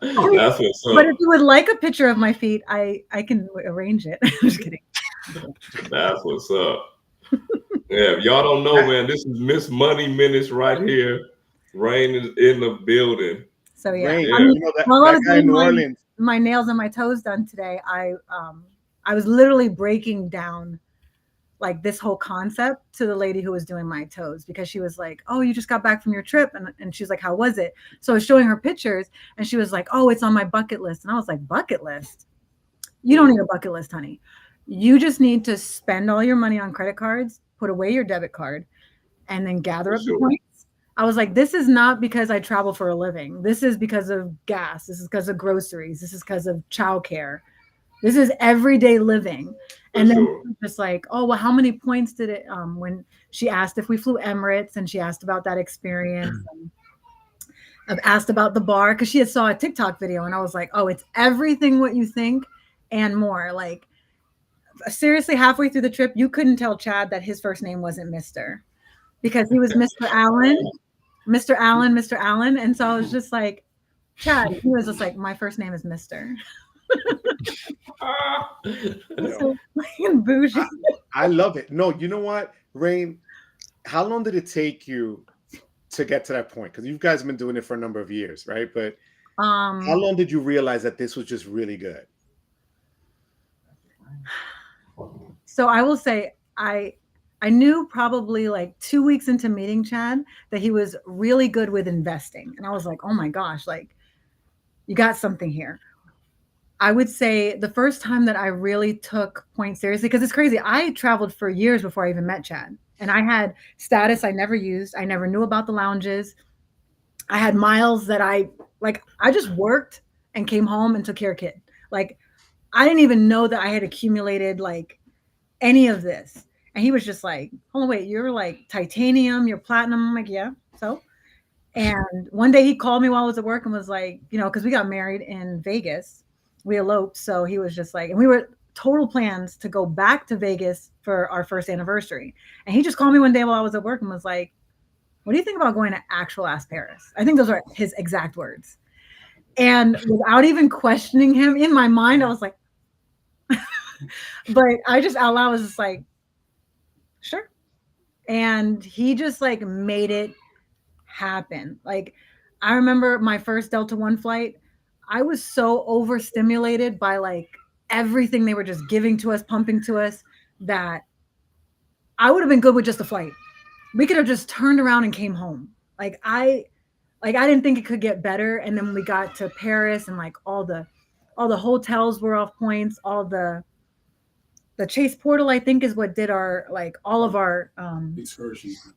what's up. But if you would like a picture of my feet, I can arrange it. I'm just kidding. That's what's up. Yeah, if y'all don't know, man, this is Miss Money Minutes right here. Rain is in the building. So yeah, Rain, while I was that guy in New getting Orleans. my nails and my toes done today, I was literally breaking down like this whole concept to the lady who was doing my toes, because she was like, oh, you just got back from your trip. And she's like, how was it? So I was showing her pictures and she was like, oh, it's on my bucket list. And I was like, bucket list? You don't need a bucket list, honey. You just need to spend all your money on credit cards, put away your debit card, and then gather up the points. I was like, this is not because I travel for a living. This is because of gas. This is because of groceries. This is because of childcare. This is everyday living. And then just like, oh, well, how many points did it, when she asked if we flew Emirates and she asked about that experience. And I've asked about the bar because she had saw a TikTok video and I was like, oh, it's everything what you think and more. Like, seriously, halfway through the trip, you couldn't tell Chad that his first name wasn't Mr. because he was Mr. Allen. And so I was just like, Chad, he was just like, my first name is Mr. So, bougie. I love it. No, you know what, Rain? How long did it take you to get to that point? Because you guys have been doing it for a number of years, right? But how long did you realize that this was just really good? So I will say I knew probably like 2 weeks into meeting Chad that he was really good with investing. And I was like, oh my gosh, like you got something here. I would say the first time that I really took points seriously, because it's crazy. I traveled for years before I even met Chad. And I had status I never used. I never knew about the lounges. I had miles that I just worked and came home and took care of kid. Like I didn't even know that I had accumulated like any of this. And he was just like, hold on, wait, you're like titanium, you're platinum. I'm like, yeah. So, and one day he called me while I was at work and was like, you know, because we got married in Vegas, we eloped. So he was just like, and we were total plans to go back to Vegas for our first anniversary. And he just called me one day while I was at work and was like, what do you think about going to actual ass Paris? I think those are his exact words. And without even questioning him, in my mind, I was like, but I just out loud was just like, sure. And he just like made it happen. Like I remember my first Delta One flight, I was so overstimulated by like everything they were just giving to us, pumping to us, that I would have been good with just a flight. We could have just turned around and came home. I didn't think it could get better. And then we got to Paris and like all the hotels were off points, all the Chase portal, I think, is what did our like all of our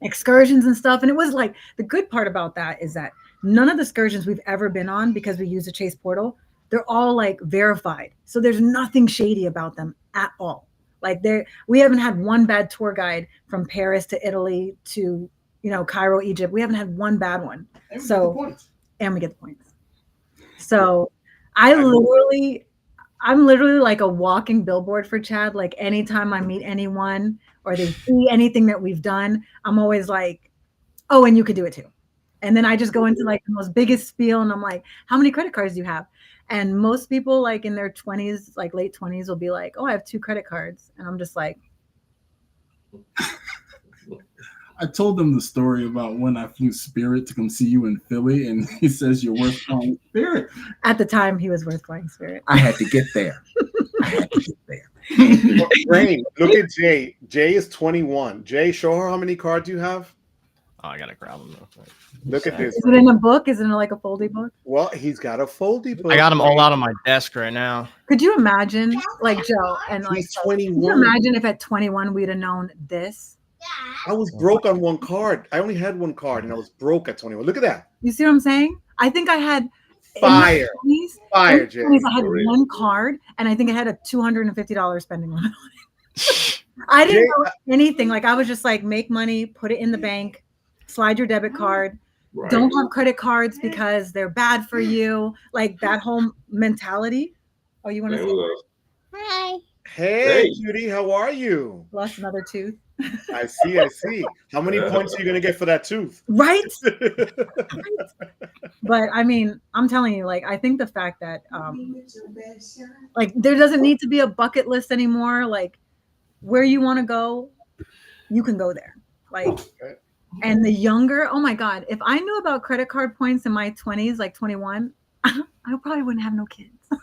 excursions and stuff. And it was like the good part about that is that none of the excursions we've ever been on, because we use the Chase portal, they're all like verified. So there's nothing shady about them at all. Like we haven't had one bad tour guide from Paris to Italy to, you know, Cairo, Egypt. We haven't had one bad one. And we get the points. So I'm literally like a walking billboard for Chad. Like anytime I meet anyone or they see anything that we've done, I'm always like, oh, and you could do it too. And then I just go into like the most biggest spiel and I'm like, how many credit cards do you have? And most people like in their 20s, like late 20s will be like, oh, I have 2 credit cards. And I'm just like. I told them the story about when I flew Spirit to come see you in Philly, and he says you're worth flying Spirit. At the time, he was worth flying Spirit. I had to get there. Rain, look at Jay. Jay is 21. Jay, show her how many cards you have. Oh, I gotta grab them real quick. Look at this. Is it in a book? Is it in like a foldy book? Well, he's got a foldy book. I got them all out on my desk right now. Could you imagine, like Joe, and like he's 21. Could you imagine if at 21 we'd have known this? I was broke on one card. I only had one card, and I was broke at 21. Look at that. You see what I'm saying? I think I had fire, Jay. I had one card, and I think I had a $250 spending limit on it. I didn't know anything. Like I was just like, make money, put it in the bank, slide your debit card. Right. Don't have credit cards because they're bad for you. Like that whole mentality. Oh, you want to say hi? Hey, cutie, how are you? Lost another tooth. I see. How many points are you gonna get for that tooth? Right. But I mean, I'm telling you, like, I think the fact that like there doesn't need to be a bucket list anymore. Like where you want to go, you can go there. Like and the younger, oh my God, if I knew about credit card points in my 20s, like 21, I probably wouldn't have no kids. I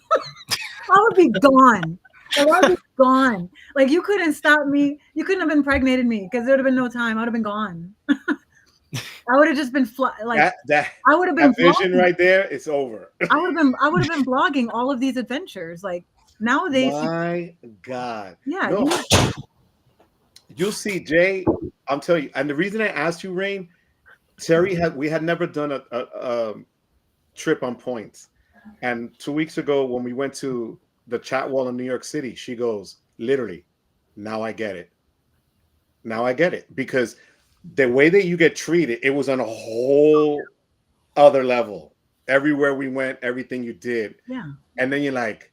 would be gone. I would be gone. Like you couldn't stop me. You couldn't have impregnated me because there would have been no time. I would have been gone. I would have just been I would have been that vision right there. It's over. I would have been blogging all of these adventures. Like nowadays. My God. Yeah. No. You'll see, Jay. I'm telling you, and the reason I asked you, Rain, we had never done a trip on points, and 2 weeks ago when we went to the chat wall in New York City, she goes, literally, now I get it. Now I get it, because the way that you get treated, it was on a whole other level. Everywhere we went, everything you did, and then you're like,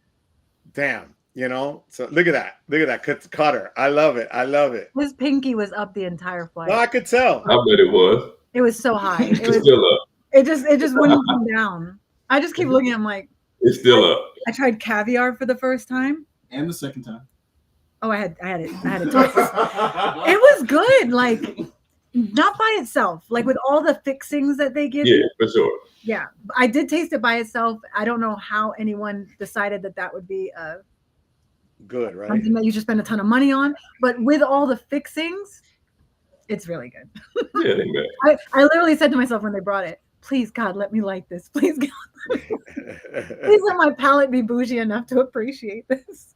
damn. You know, so look at that cutter. I love it. His pinky was up the entire flight. No, I could tell. I bet it was. It was so high. It's still up. It just wouldn't come down. I just keep looking at him like it's still up. I tried caviar for the first time and the second time. Oh, I had it twice. It was good, like not by itself, like with all the fixings that they give Yeah, you. for sure. Yeah, I did taste it by itself. I don't know how anyone decided that would be Good, right? something that you should spend a ton of money on, but with all the fixings, it's really good. Yeah, they mad. I literally said to myself when they brought it, please God, let me like this. Please God, please let my palate be bougie enough to appreciate this.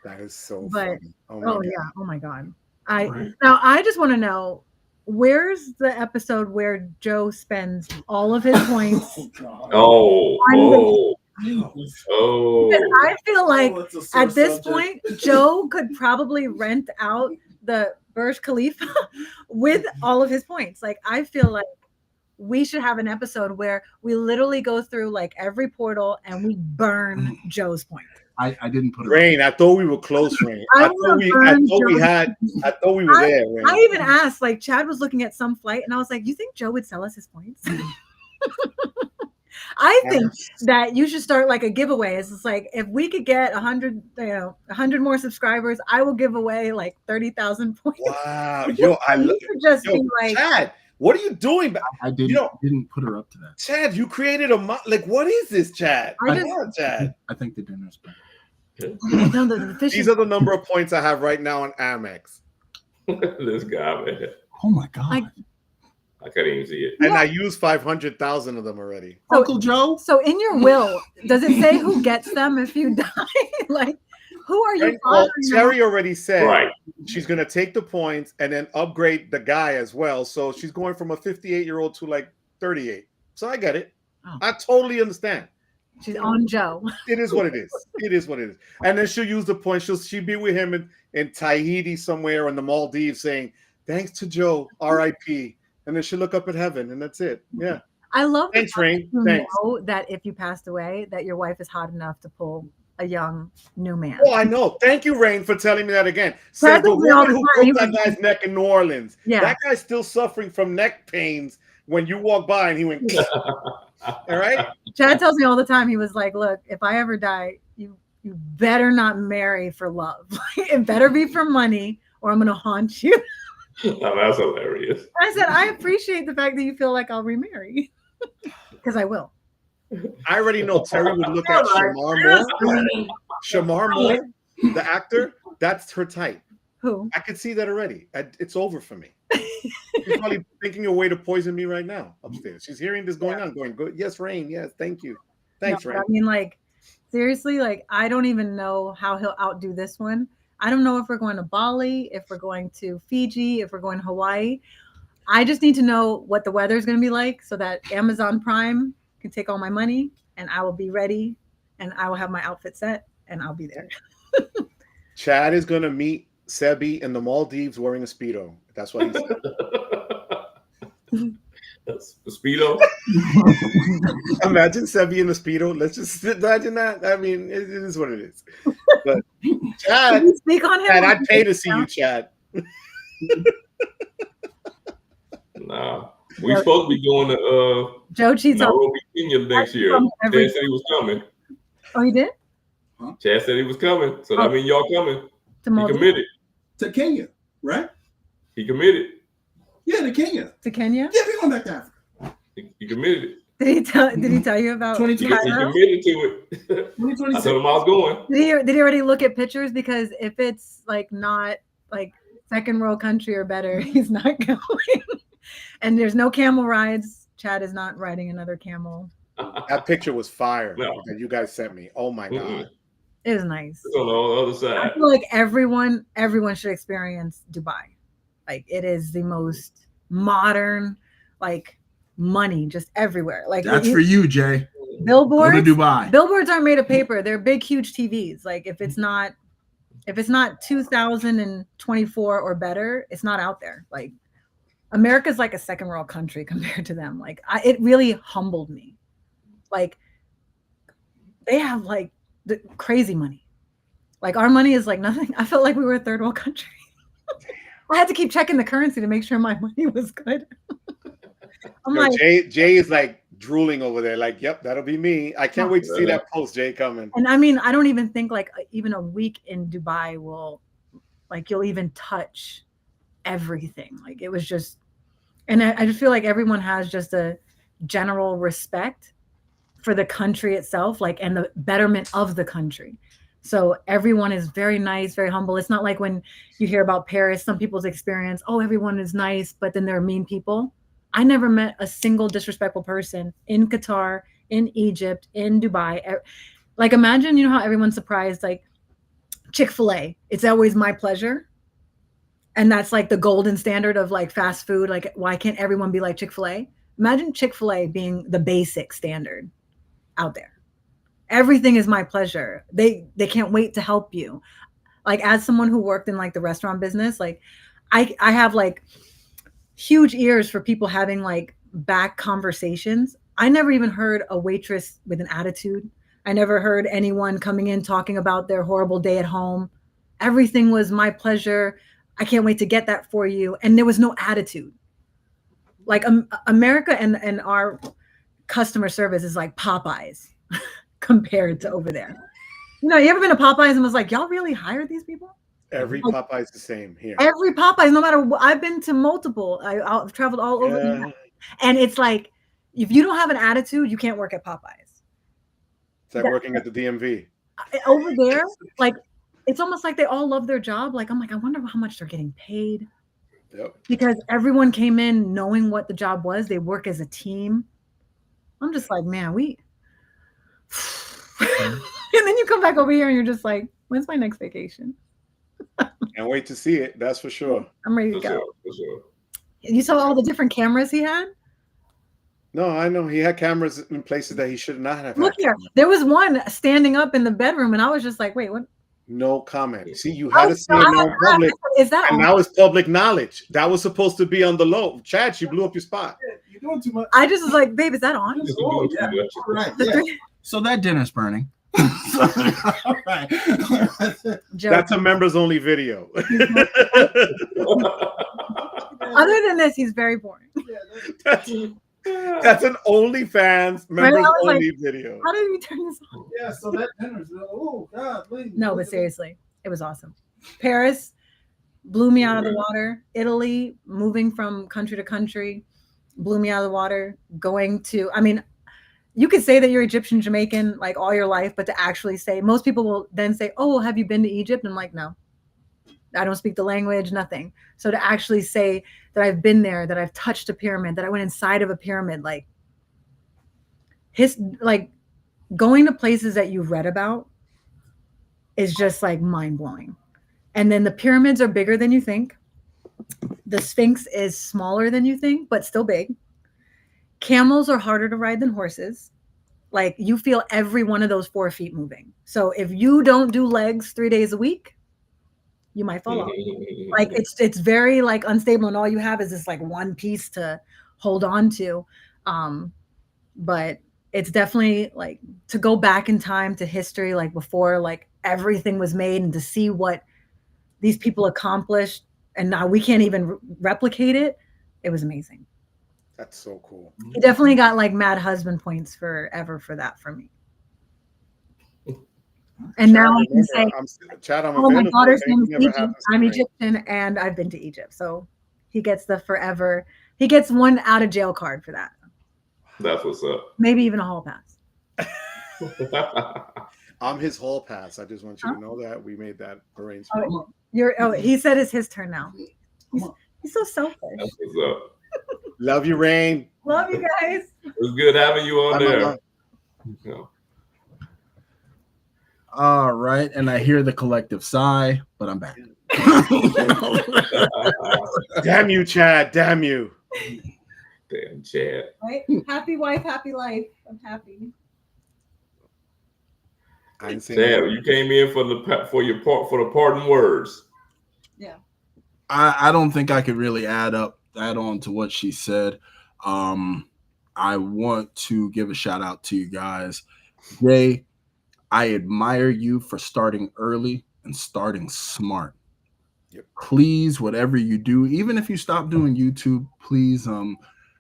That is so But funny. Oh my God. yeah, oh my God. Right. Now I just want to know, where's the episode where Joe spends all of his points? Oh. Because Oh. I feel like it's a sore at this subject. point, Joe could probably rent out the Burj Khalifa with all of his points. Like, I feel like we should have an episode where we literally go through like every portal and we burn Joe's points. I didn't put it. Rain, I thought we were close, Rain. I thought we were there, Rain. I even asked, like, Chad was looking at some flight and I was like, you think Joe would sell us his points? I think that you should start like a giveaway. It's just like, if we could get 100 more subscribers, I will give away like 30,000 points. Wow, yo, just be like, Chad, what are you doing? I didn't put her up to that. Chad, you created a like. What is this, Chad? Chad. I think the dinner's better. no, the fish These are the number of points I have right now on Amex, This guy, man. Oh my God. I can't even see it. and I used 500,000 of them already. Uncle Joe? So in your will, does it say who gets them if you die? Like, who are you? Right? Well, Terry already said Right. she's going to take the points and then upgrade the guy as well. So she's going from a 58-year-old to like 38. So I get it. Oh. I totally understand. She's on Joe. It is what it is. It is what it is. And then she'll use the points. She'll be with him in Tahiti somewhere in the Maldives saying, thanks to Joe, R.I.P. And then she'll look up at heaven and that's it. Yeah. I love Thanks, Rain. you Thanks. know that if you passed away, that your wife is hot enough to pull a young new man. Oh, I know. Thank you, Rain, for telling me that again. That Said the was me all woman the who time. broke that guy's neck in New Orleans. Yeah. That guy's still suffering from neck pains when you walk by and he went, all right? Chad tells me all the time, he was like, look, if I ever die, you better not marry for love. It better be for money or I'm going to haunt you. Oh, that's hilarious. I said, I appreciate the fact that you feel like I'll remarry because I will. I already know Terry would look at Shamar Moore. Shamar Moore, the actor, that's her type. Who? I could see that already. It's over for me. She's probably thinking a way to poison me right now upstairs. She's hearing this going on, going, good. Yes, Rain. Yes, thank you. Thanks, No, Rain. I mean, like, seriously, like, I don't even know how he'll outdo this one. I don't know if we're going to Bali, if we're going to Fiji, if we're going to Hawaii. I just need to know what the weather is going to be like so that Amazon Prime can take all my money and I will be ready and I will have my outfit set and I'll be there. Chad is going to meet Sebi in the Maldives wearing a Speedo. That's what he said. That's the Speedo. Imagine Sebi in the Speedo. Let's just imagine that. I mean, it is what it is. But Chad, Can you speak on him? Chad, I'd pay to see you, Chad. Nah. We supposed to be going to Joe cheats on. Nairobi, Kenya next year. Chad said he was coming. Oh, he did? Chad said he was coming. So that means y'all coming. To He Maldives? committed. To Kenya, right? He committed. Yeah, to Kenya. To Kenya? Yeah, we're going back to Africa. He committed. Did he tell you about 2020. He Cairo? committed to it. I 2026. told him I was going. Did he already look at pictures? Because if it's like not like second world country or better, he's not going. And there's no camel rides. Chad is not riding another camel. That picture was fire No. that you guys sent me. Oh my Mm-mm. God. It was nice. It's on the other I side. feel like everyone should experience Dubai. Like, it is the most modern, like, money just everywhere. Like, That's for you, Jay. Go billboards. to Dubai. Billboards aren't made of paper. They're big, huge TVs. Like, if it's not 2024 or better, it's not out there. Like, America's like a second world country compared to them. Like, it really humbled me. Like, they have like the crazy money. Like, our money is like nothing. I felt like we were a third world country. I had to keep checking the currency to make sure my money was good. I'm Yo, like, Jay is like drooling over there. Like, yep, that'll be me. I can't wait to see that post, Jay, coming. and I mean, I don't even think like even a week in Dubai will Like you'll even touch everything. Like it was just, and I just feel like everyone has just a general respect for the country itself, like, and the betterment of the country. So everyone is very nice, very humble. It's not like when you hear about Paris, some people's experience, oh, everyone is nice, but then there are mean people. I never met a single disrespectful person in Qatar, in Egypt, in Dubai. Like imagine, you know how everyone's surprised, like Chick-fil-A, it's always my pleasure. And that's like the golden standard of like fast food. Like, why can't everyone be like Chick-fil-A? Imagine Chick-fil-A being the basic standard out there. Everything is my pleasure. They can't wait to help you. Like as someone who worked in like the restaurant business, like I have like huge ears for people having like back conversations. I never even heard a waitress with an attitude. I never heard anyone coming in talking about their horrible day at home. Everything was my pleasure. I can't wait to get that for you. And there was no attitude. Like America and our customer service is like Popeyes compared to over there. You know, you ever been to Popeyes and was like, y'all really hired these people? Every like, Popeye's the same here. Every Popeyes, no matter what, I've been to multiple. I've traveled all over the United, and it's like, if you don't have an attitude, you can't work at Popeyes. It's like working at the DMV. Over there, like, it's almost like they all love their job. Like, I'm like, I wonder how much they're getting paid. Yep. Because everyone came in knowing what the job was. They work as a team. I'm just like, man, we. And then you come back over here and you're just like, when's my next vacation? Can't wait to see it. That's for sure. I'm ready to For go. sure, for sure. You saw all the different cameras he had? No, I know he had cameras in places that he should not have. Look here. There was one standing up in the bedroom, and I was just like, wait, what? No comment. See, you had to see it in public. Is that? And now it's public knowledge. That was supposed to be on the low. Chad, you blew up your spot. You're doing too much. I just was like, babe, is that on? Oh, yeah. Right. Yeah. So that dinner's burning. All right. That's a members only video. Other than this, he's very boring. That's an OnlyFans members only video. How did we turn this on? Yeah, so that dinner's God. No, but seriously, it was awesome. Paris blew me out of the water. Italy, moving from country to country, blew me out of the water. Going to, I mean, you could say that you're Egyptian, Jamaican, like all your life, but to actually say, most people will then say, oh, have you been to Egypt? And I'm like, no, I don't speak the language, nothing. So to actually say that I've been there, that I've touched a pyramid, that I went inside of a pyramid, like going to places that you've read about is just like mind blowing. And then the pyramids are bigger than you think. The Sphinx is smaller than you think, but still big. Camels are harder to ride than horses. Like you feel every one of those 4 feet moving. So if you don't do legs 3 days a week, you might fall off. Like it's very like unstable, and all you have is this like one piece to hold on to. But it's definitely like to go back in time to history, like before like everything was made, and to see what these people accomplished, and now we can't even replicate it. It was amazing. That's so cool. He definitely got like mad husband points forever for that for me. And now I can say, oh, my daughter's name is Egypt. I'm Egyptian and I've been to Egypt. So he gets the forever, he gets one out of jail card for that. That's what's up. Maybe even a hall pass. I'm his hall pass. I just want you to know that we made that arrangement. He said it's his turn now. He's so selfish. That's what's up. Love you, Rain. Love you guys. It was good having you on there. Yeah. All right, and I hear the collective sigh, but I'm back. Damn you, Chad. Damn you. Damn, Chad. Right? Happy wife, happy life. I'm happy. Chad, you came in for the parting words. Yeah. I don't think I could really add on to what she said. I want to give a shout out to you guys. Jay, I admire you for starting early and starting smart. Yep. Please, whatever you do, even if you stop doing YouTube, please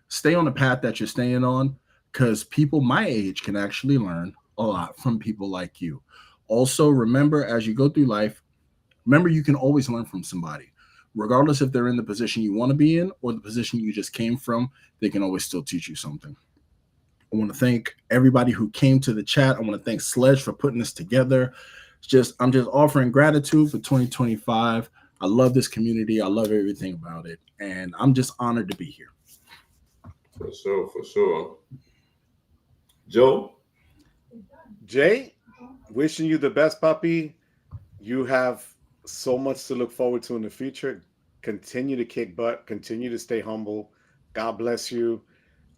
stay on the path that you're staying on, because people my age can actually learn a lot from people like you. Also, remember, as you go through life, Remember, you can always learn from somebody, regardless if they're in the position you want to be in or the position you just came from. They can always still teach you something. I want to thank everybody who came to the chat. I want to thank Sledge for putting this together. I'm just offering gratitude for 2025. I love this community. I love everything about it. And I'm just honored to be here. For sure, for sure. Joe? Jay, wishing you the best, puppy. You have so much to look forward to in the future. Continue to kick butt. Continue to stay humble. God bless you.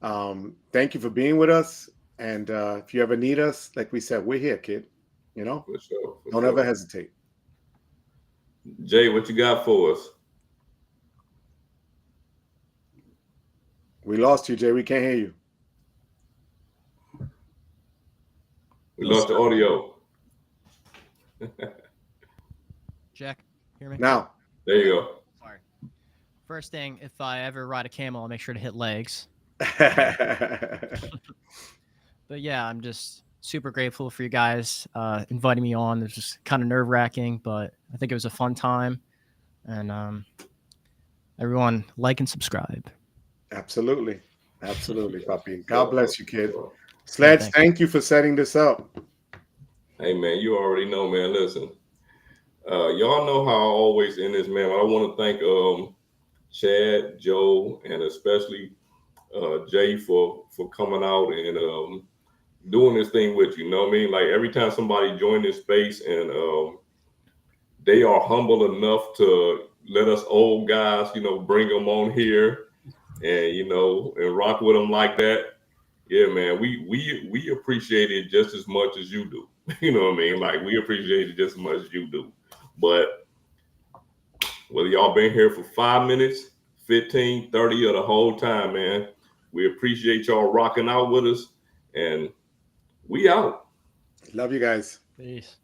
Thank you for being with us. And if you ever need us, like we said, we're here, kid. You know, For sure. Don't ever hesitate. Jay, what you got for us? We lost you, Jay. We can't hear you. We lost the audio. Jack, hear me? Now. There you go. Sorry. First thing, if I ever ride a camel, I'll make sure to hit legs. But yeah, I'm just super grateful for you guys inviting me on. It was just kind of nerve-wracking, but I think it was a fun time. And everyone, like and subscribe. Absolutely, puppy. God bless you, kid. Sledge, thank you for setting this up. Hey, man, you already know, man. Listen, y'all know how I always end this, man. I want to thank Chad, Joe, and especially Jay for coming out and doing this thing with you. You know what I mean? Like every time somebody join this space and they are humble enough to let us old guys, bring them on here and, and rock with them like that. Yeah, man, we appreciate it just as much as you do. You know what I mean? Like we appreciate it just as much as you do. But whether y'all been here for 5 minutes, 15, 30, or the whole time, man, we appreciate y'all rocking out with us. And we out. Love you guys. Peace.